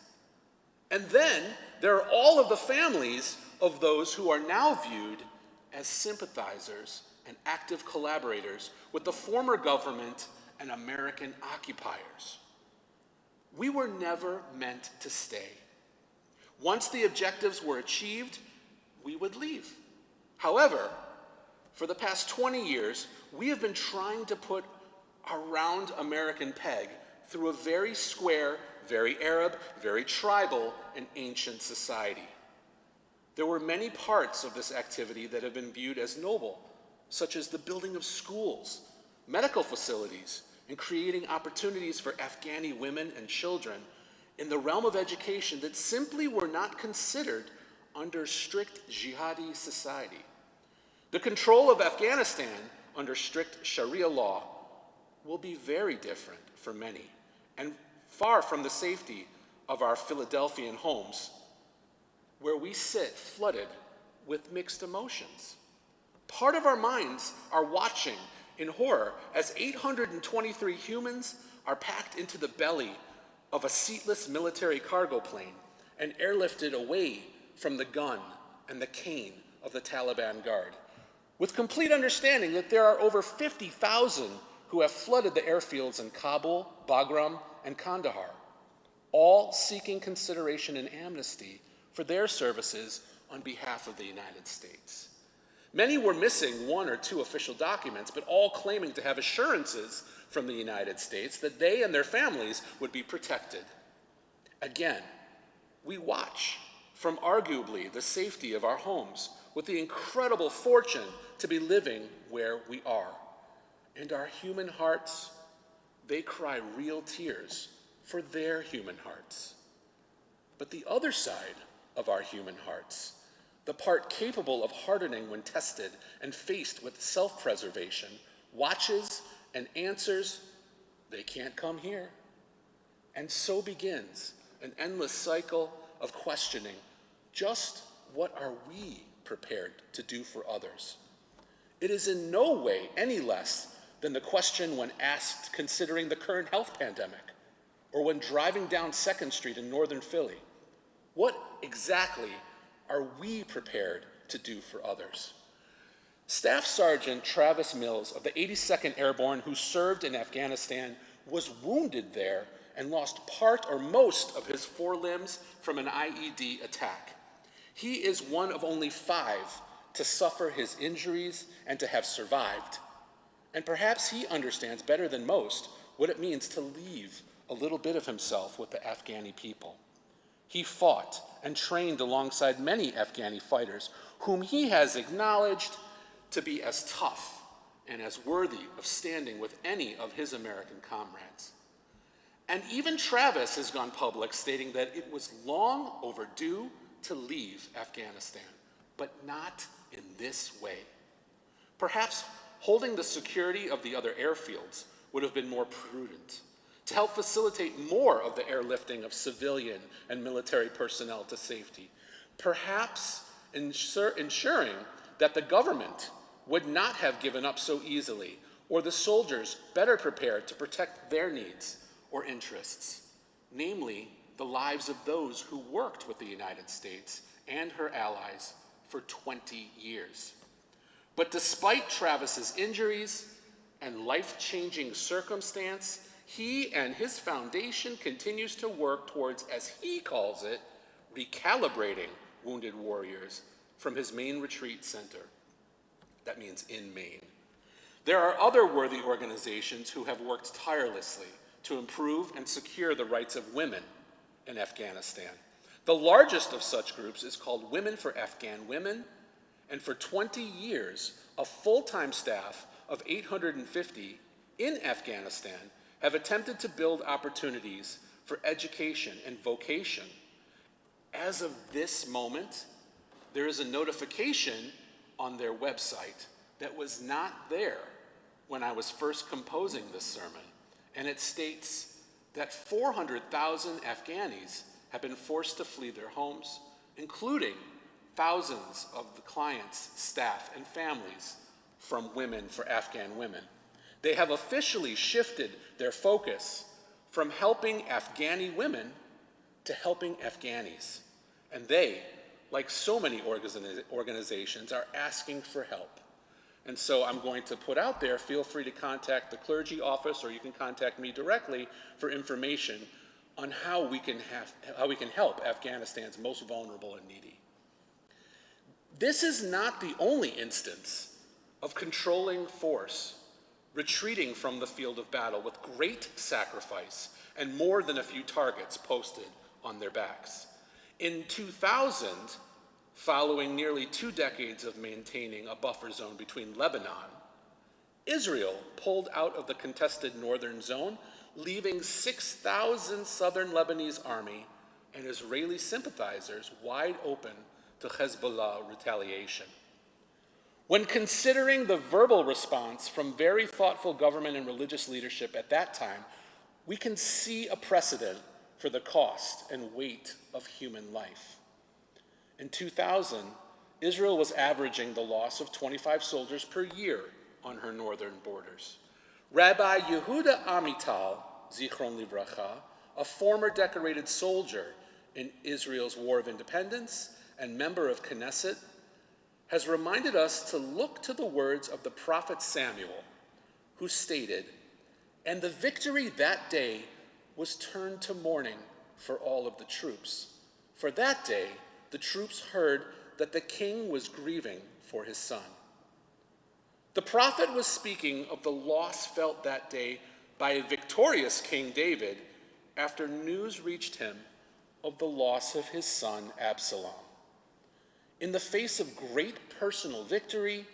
And then there are all of the families of those who are now viewed as sympathizers and active collaborators with the former government and American occupiers. We were never meant to stay. Once the objectives were achieved, we would leave. However, for the past 20 years, we have been trying to put a round American peg through a very square, very Arab, very tribal, and ancient society. There were many parts of this activity that have been viewed as noble, such as the building of schools, medical facilities, and creating opportunities for Afghani women and children in the realm of education that simply were not considered under strict jihadi society. The control of Afghanistan under strict Sharia law will be very different for many, and far from the safety of our Philadelphian homes, where we sit flooded with mixed emotions. Part of our minds are watching in horror as 823 humans are packed into the belly of a seatless military cargo plane and airlifted away from the gun and the cane of the Taliban Guard, with complete understanding that there are over 50,000 who have flooded the airfields in Kabul, Bagram, and Kandahar, all seeking consideration and amnesty for their services on behalf of the United States. Many were missing one or two official documents, but all claiming to have assurances from the United States that they and their families would be protected. Again, we watch from arguably the safety of our homes with the incredible fortune to be living where we are. And our human hearts, they cry real tears for their human hearts. But the other side of our human hearts, the part capable of hardening when tested and faced with self-preservation, watches and answers, they can't come here. And so begins an endless cycle of questioning, just what are we prepared to do for others? It is in no way any less than the question when asked considering the current health pandemic, or when driving down 2nd Street in northern Philly. What exactly are we prepared to do for others? Staff Sergeant Travis Mills of the 82nd Airborne, who served in Afghanistan, was wounded there and lost part or most of his forelimbs from an IED attack. He is one of only 5 to suffer his injuries and to have survived. And perhaps he understands better than most what it means to leave a little bit of himself with the Afghani people. He fought and trained alongside many Afghani fighters whom he has acknowledged to be as tough and as worthy of standing with any of his American comrades. And even Travis has gone public stating that it was long overdue to leave Afghanistan, but not in this way. Perhaps holding the security of the other airfields would have been more prudent. to help facilitate more of the airlifting of civilian and military personnel to safety, perhaps ensuring that the government would not have given up so easily, or the soldiers better prepared to protect their needs or interests, namely the lives of those who worked with the United States and her allies for 20 years. But despite Travis's injuries and life-changing circumstance, he and his foundation continues to work towards, as he calls it, recalibrating wounded warriors from his Maine retreat center. That means in Maine. There are other worthy organizations who have worked tirelessly to improve and secure the rights of women in Afghanistan. The largest of such groups is called Women for Afghan Women, and for 20 years, a full-time staff of 850 in Afghanistan have attempted to build opportunities for education and vocation. As of this moment, there is a notification on their website that was not there when I was first composing this sermon, and it states that 400,000 Afghanis have been forced to flee their homes, including thousands of the clients, staff, and families from Women for Afghan Women. They have officially shifted their focus from helping Afghani women to helping Afghanis. And they, like so many organizations, are asking for help. And so I'm going to put out there, feel free to contact the clergy office, or you can contact me directly for information on how we can help Afghanistan's most vulnerable and needy. This is not the only instance of controlling force retreating from the field of battle with great sacrifice and more than a few targets posted on their backs. In 2000, following nearly 2 decades of maintaining a buffer zone between Lebanon, Israel pulled out of the contested northern zone, leaving 6,000 southern Lebanese army and Israeli sympathizers wide open to Hezbollah retaliation. When considering the verbal response from very thoughtful government and religious leadership at that time, we can see a precedent for the cost and weight of human life. In 2000, Israel was averaging the loss of 25 soldiers per year on her northern borders. Rabbi Yehuda Amital, Zichron Livracha, a former decorated soldier in Israel's War of Independence and member of Knesset, has reminded us to look to the words of the prophet Samuel, who stated, "And the victory that day was turned to mourning for all of the troops. For that day, the troops heard that the king was grieving for his son." The prophet was speaking of the loss felt that day by a victorious King David after news reached him of the loss of his son Absalom. In the face of great personal victory,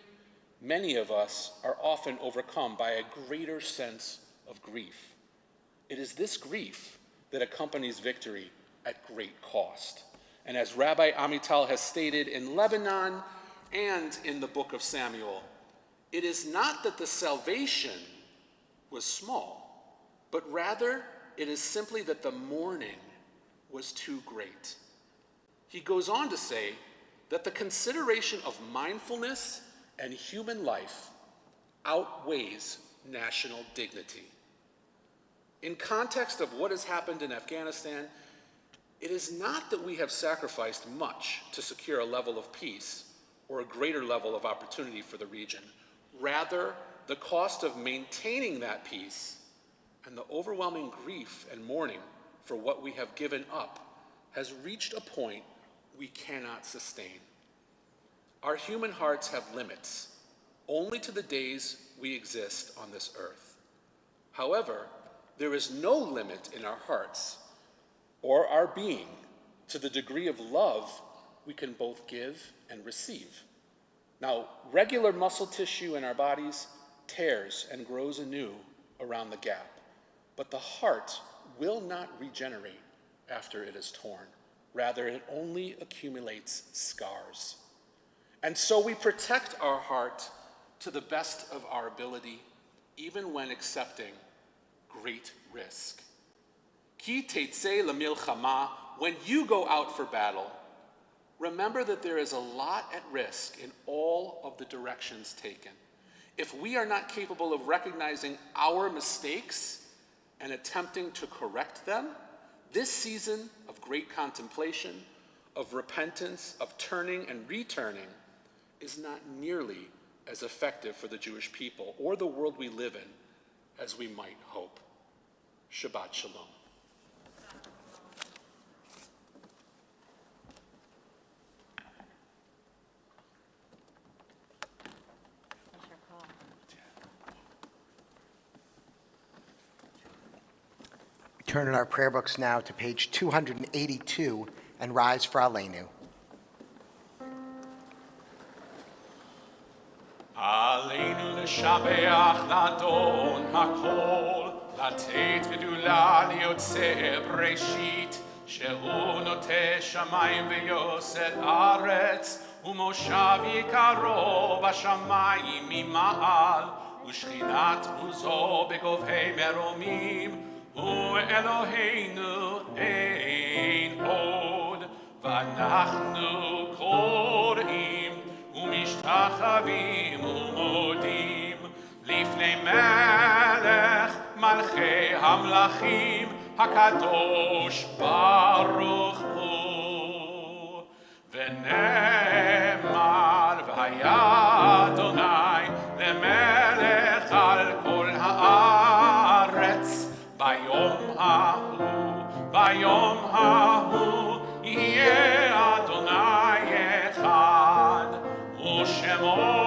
many of us are often overcome by a greater sense of grief. It is this grief that accompanies victory at great cost. And as Rabbi Amital has stated in Lebanon and in the book of Samuel, it is not that the salvation was small, but rather it is simply that the mourning was too great. He goes on to say that the consideration of mindfulness and human life outweighs national dignity. In context of what has happened in Afghanistan, it is not that we have sacrificed much to secure a level of peace or a greater level of opportunity for the region. Rather, the cost of maintaining that peace and the overwhelming grief and mourning for what we have given up has reached a point we cannot sustain. Our human hearts have limits, only to the days we exist on this earth. However, there is no limit in our hearts or our being to the degree of love we can both give and receive. Now, regular muscle tissue in our bodies tears and grows anew around the gap, but the heart will not regenerate after it is torn. Rather, it only accumulates scars. And so we protect our heart to the best of our ability, even when accepting great risk. Ki tetzei lemilchama, when you go out for battle, remember that there is a lot at risk in all of the directions taken. If we are not capable of recognizing our mistakes and attempting to correct them, this season of great contemplation, of repentance, of turning and returning is not nearly as effective for the Jewish people or the world we live in as we might hope. Shabbat Shalom. Turn in our prayer books now to page 282 and rise for Aleinu. עלינו לשבח לאדון הכל, לתת גדולה ליוצא בראשית, שהוא נוטה שמיים ויוסד ארץ, ומושב יקרו בשמיים ממעל, ושכינת עוזו בגובהי מרומים, הוא אלוהינו אין עוד, ואנחנו קוראים ומשתחווים ומודים לפני מלך מלכי המלכים הקדוש ברוך הוא. ונאמר והיה אדוני למלך על כל הארץ ביום ההוא יהיה אדוני אחד ושמו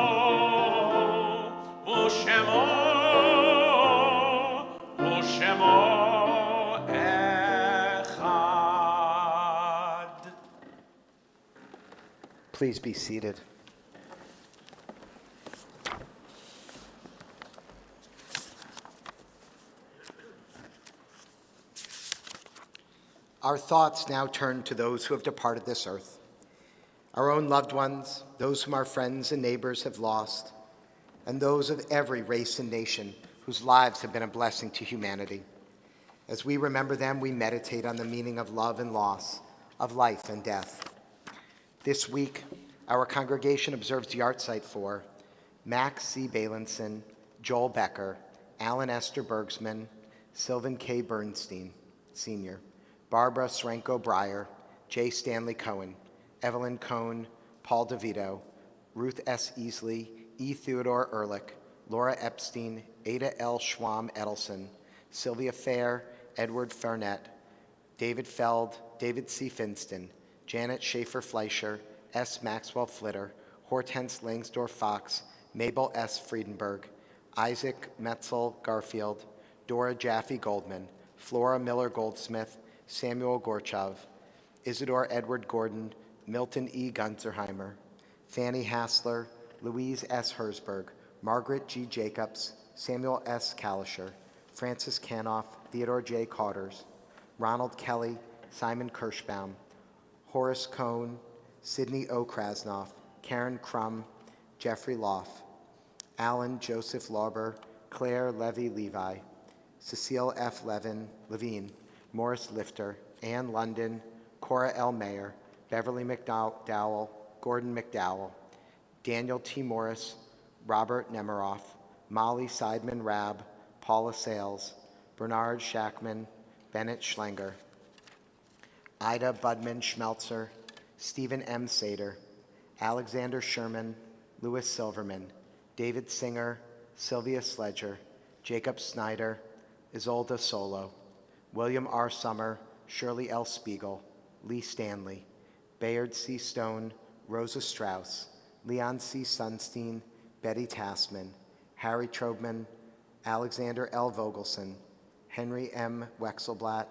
אחד. Please be seated. Our thoughts now turn to those who have departed this earth, our own loved ones, those whom our friends and neighbors have lost, and those of every race and nation whose lives have been a blessing to humanity. As we remember them, we meditate on the meaning of love and loss, of life and death. This week, our congregation observes the yahrzeit for Max C. Balinson, Joel Becker, Alan Esther Bergsman, Sylvan K. Bernstein, Sr., Barbara Srenko Breyer, J. Stanley Cohen, Evelyn Cohn, Paul DeVito, Ruth S. Easley, E. Theodore Ehrlich, Laura Epstein, Ada L. Schwam Edelson, Sylvia Fair, Edward Farnett, David Feld, David C. Finston, Janet Schaefer Fleischer, S. Maxwell Flitter, Hortense Langsdorf Fox, Mabel S. Friedenberg, Isaac Metzel Garfield, Dora Jaffe Goldman, Flora Miller Goldsmith, Samuel Gorchov, Isidore Edward Gordon, Milton E. Gunzerheimer, Fanny Hassler, Louise S. Herzberg, Margaret G. Jacobs, Samuel S. Kalischer, Francis Canoff, Theodore J. Cauters, Ronald Kelly, Simon Kirschbaum, Horace Cohn, Sidney O. Krasnoff, Karen Crum, Jeffrey Loff, Alan Joseph Lauber, Claire Levy Levi, Cecile F. Levine, Morris Lifter, Ann London, Cora L. Mayer, Beverly McDowell, Gordon McDowell, Daniel T. Morris, Robert Nemiroff, Molly Seidman Rabb, Paula Sales, Bernard Shackman, Bennett Schlenger, Ida Budman Schmelzer, Stephen M. Sater, Alexander Sherman, Louis Silverman, David Singer, Sylvia Sledger, Jacob Snyder, Isolde Solo, William R. Summer, Shirley L. Spiegel, Lee Stanley, Bayard C. Stone, Rosa Strauss, Leon C. Sunstein, Betty Tassman, Harry Trobman, Alexander L. Vogelson, Henry M. Wexelblatt,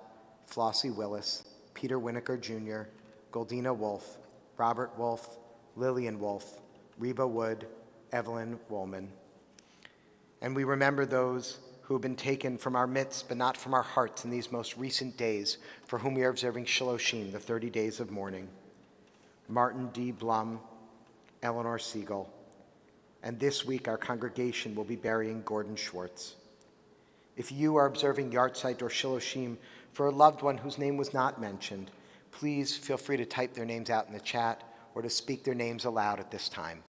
Flossie Willis, Peter Winokur Jr., Goldina Wolf, Robert Wolf, Lillian Wolf, Reba Wood, Evelyn Woolman. And we remember those who have been taken from our midst, but not from our hearts in these most recent days, for whom we are observing Shaloshim, the 30 days of mourning. Martin D. Blum, Eleanor Siegel. And this week, our congregation will be burying Gordon Schwartz. If you are observing Yartzeit or Shiloshim for a loved one whose name was not mentioned, please feel free to type their names out in the chat or to speak their names aloud at this time.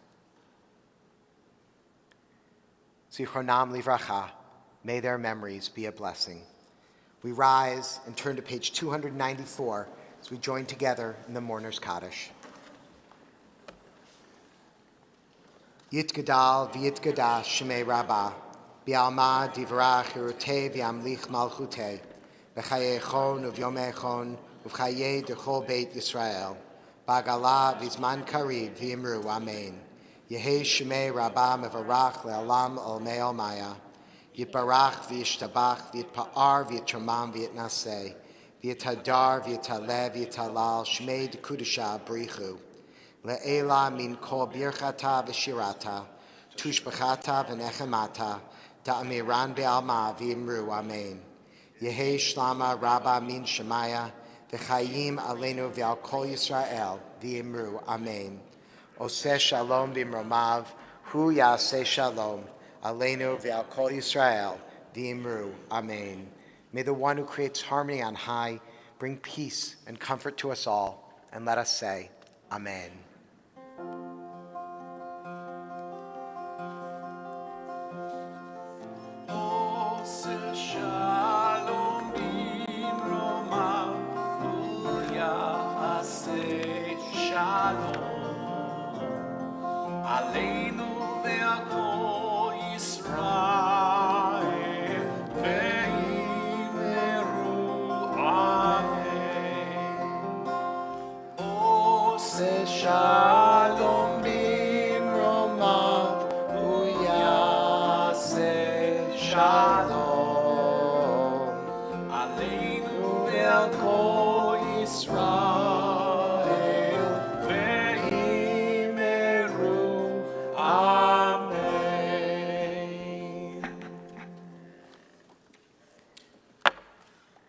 Zichronam livracha, may their memories be a blessing. We rise and turn to page 294 as we join together in the Mourner's Kaddish. Yitgadal v'yitgadash shemei rabbah, bi'alma divrach hirutei v'yamlich malchutei, b'chayechon uv'yomechon uv'chayei dechol beit Yisrael, ba'gala v'zman kariv v'yimru amen. Yehei shemei rabbah mevarach le'alam olmei olmaya, Yitbarach v'yishtabach v'yitpa'ar v'yitramam v'yitnaseh, v'yithadar v'yitalev v'yitalal shmei dekudesha brichu. Le'ela min kol birchata v'shirata, tushbachata v'nechemata, da'amiran be'alma v'yimru amen. Yehei shlama rabba min shemaya, v'chayim aleinu v'al kol Yisrael v'yimru amen. Oseh shalom b'imromav, hu yaseh shalom. Aleinu v'al kol Yisrael v'yimru amen. May the one who creates harmony on high bring peace and comfort to us all, and let us say, Amen. Shalom bimromav, uyaseh shalom, aleinu ve'al kol Yisrael, ve'imeru, amen.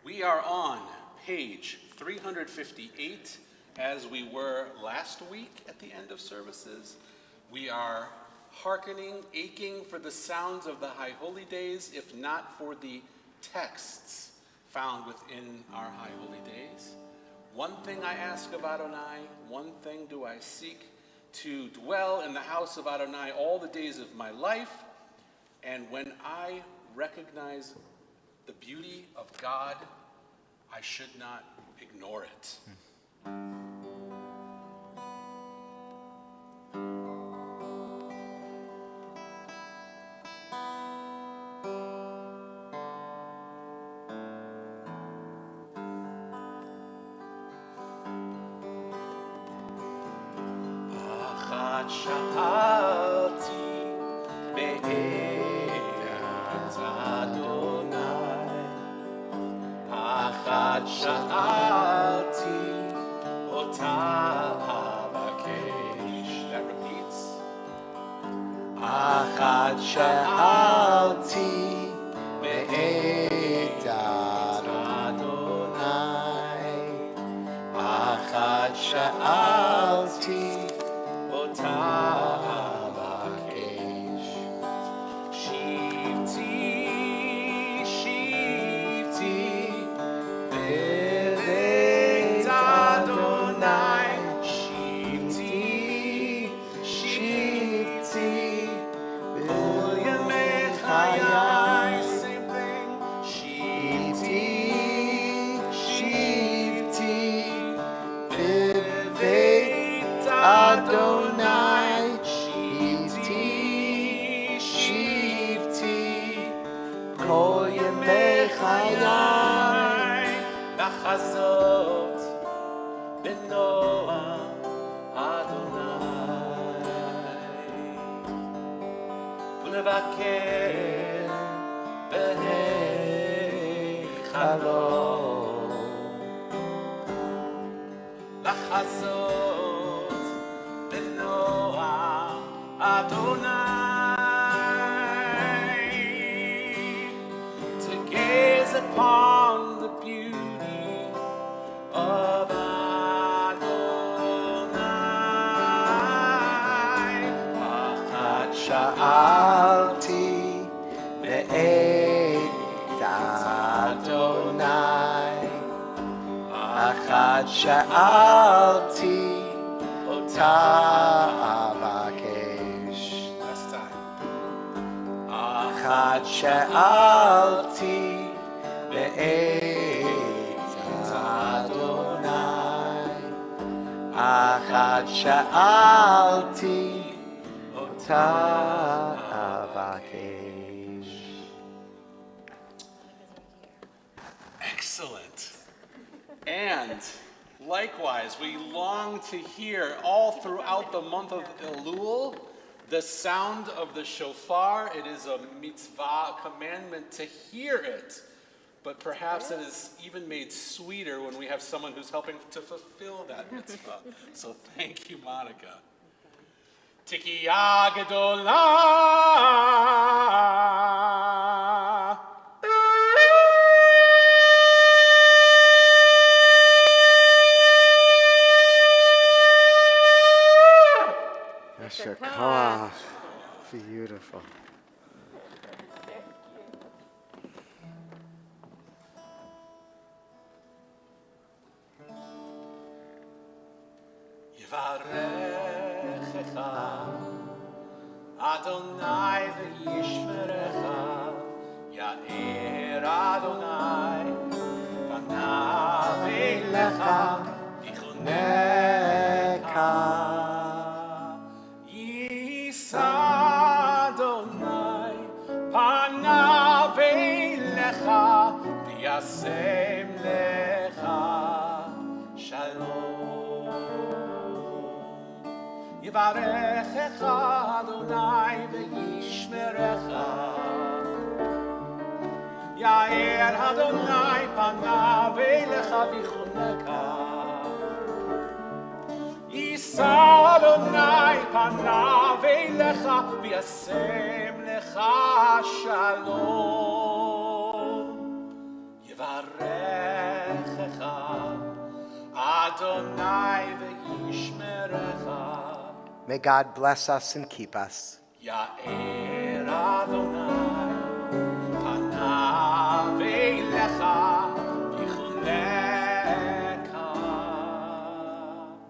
We are on page 358. As we were last week at the end of services, we are hearkening, aching for the sounds of the High Holy Days, if not for the texts found within our High Holy Days. One thing I ask of Adonai, one thing do I seek, to dwell in the house of Adonai all the days of my life. And when I recognize the beauty of God, I should not ignore it. שאלתי בעת אדוני, אחת שאלתי אותה אבקש. That repeats. אחת שאלתי בעת אדוני, אחת שאלתי Tabakash. Shivti, Shivti, Beveit Adonai. Shivti, Shivti, B'ol yemei chayai. Same thing. Shivti, Shivti, Beveit Adonai. כל ימי חיי לחזות בנועם אדוני ולבקר בהיכלו, לחזות בנועם אדוני, upon the beauty of Adonai. Achat sha'alti be'et Achad she'alti ota avakesh. Last time. Achad she'alti be'et Adonai. Achad she'alti ota avakesh. Excellent. And likewise, we long to hear all throughout the month of Elul the sound of the shofar. It is a mitzvah, a commandment to hear it. But perhaps it is even made sweeter when we have someone who's helping to fulfill that mitzvah. So thank you, Monica. Tikiyah Gedolah. Yasher koach. Beautiful. Yivarechecha Adonai v'yishmerecha Ya'er Adonai panav elecha v'choneka Yisa Adonai panav elecha v'yasem lecha Shalom. Yivarechecha Adonai v'yishmerecha Ya'er Adonai panav elecha v'choneka Yisa Adonai panav elecha v'yasem lecha shalom Yivarechecha Adonai v'yishmerecha May God bless us and keep us. Ya'er Adonai panav elecha v'choneka.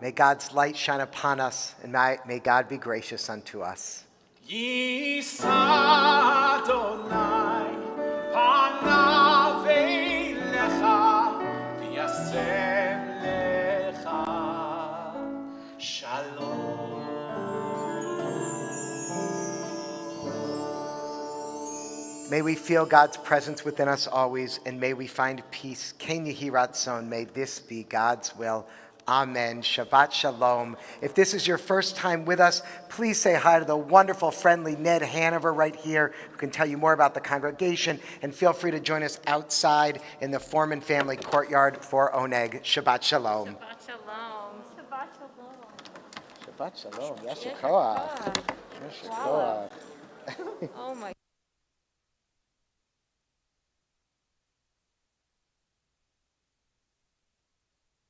May God's light shine upon us, and may God be gracious unto us. Yisa Adonai panav elecha v'yasem lecha shalom. May we feel God's presence within us always, and may we find peace. Ken Yehi Ratzon, may this be God's will. Amen. Shabbat Shalom. If this is your first time with us, please say hi to the wonderful, friendly Ned Hanover right here, who can tell you more about the congregation, and feel free to join us outside in the Foreman family courtyard for Oneg. Shabbat Shalom. Shabbat shalom. Shabbat shalom. Shabbat Shalom. Yasher koach. Yasher koach. Oh my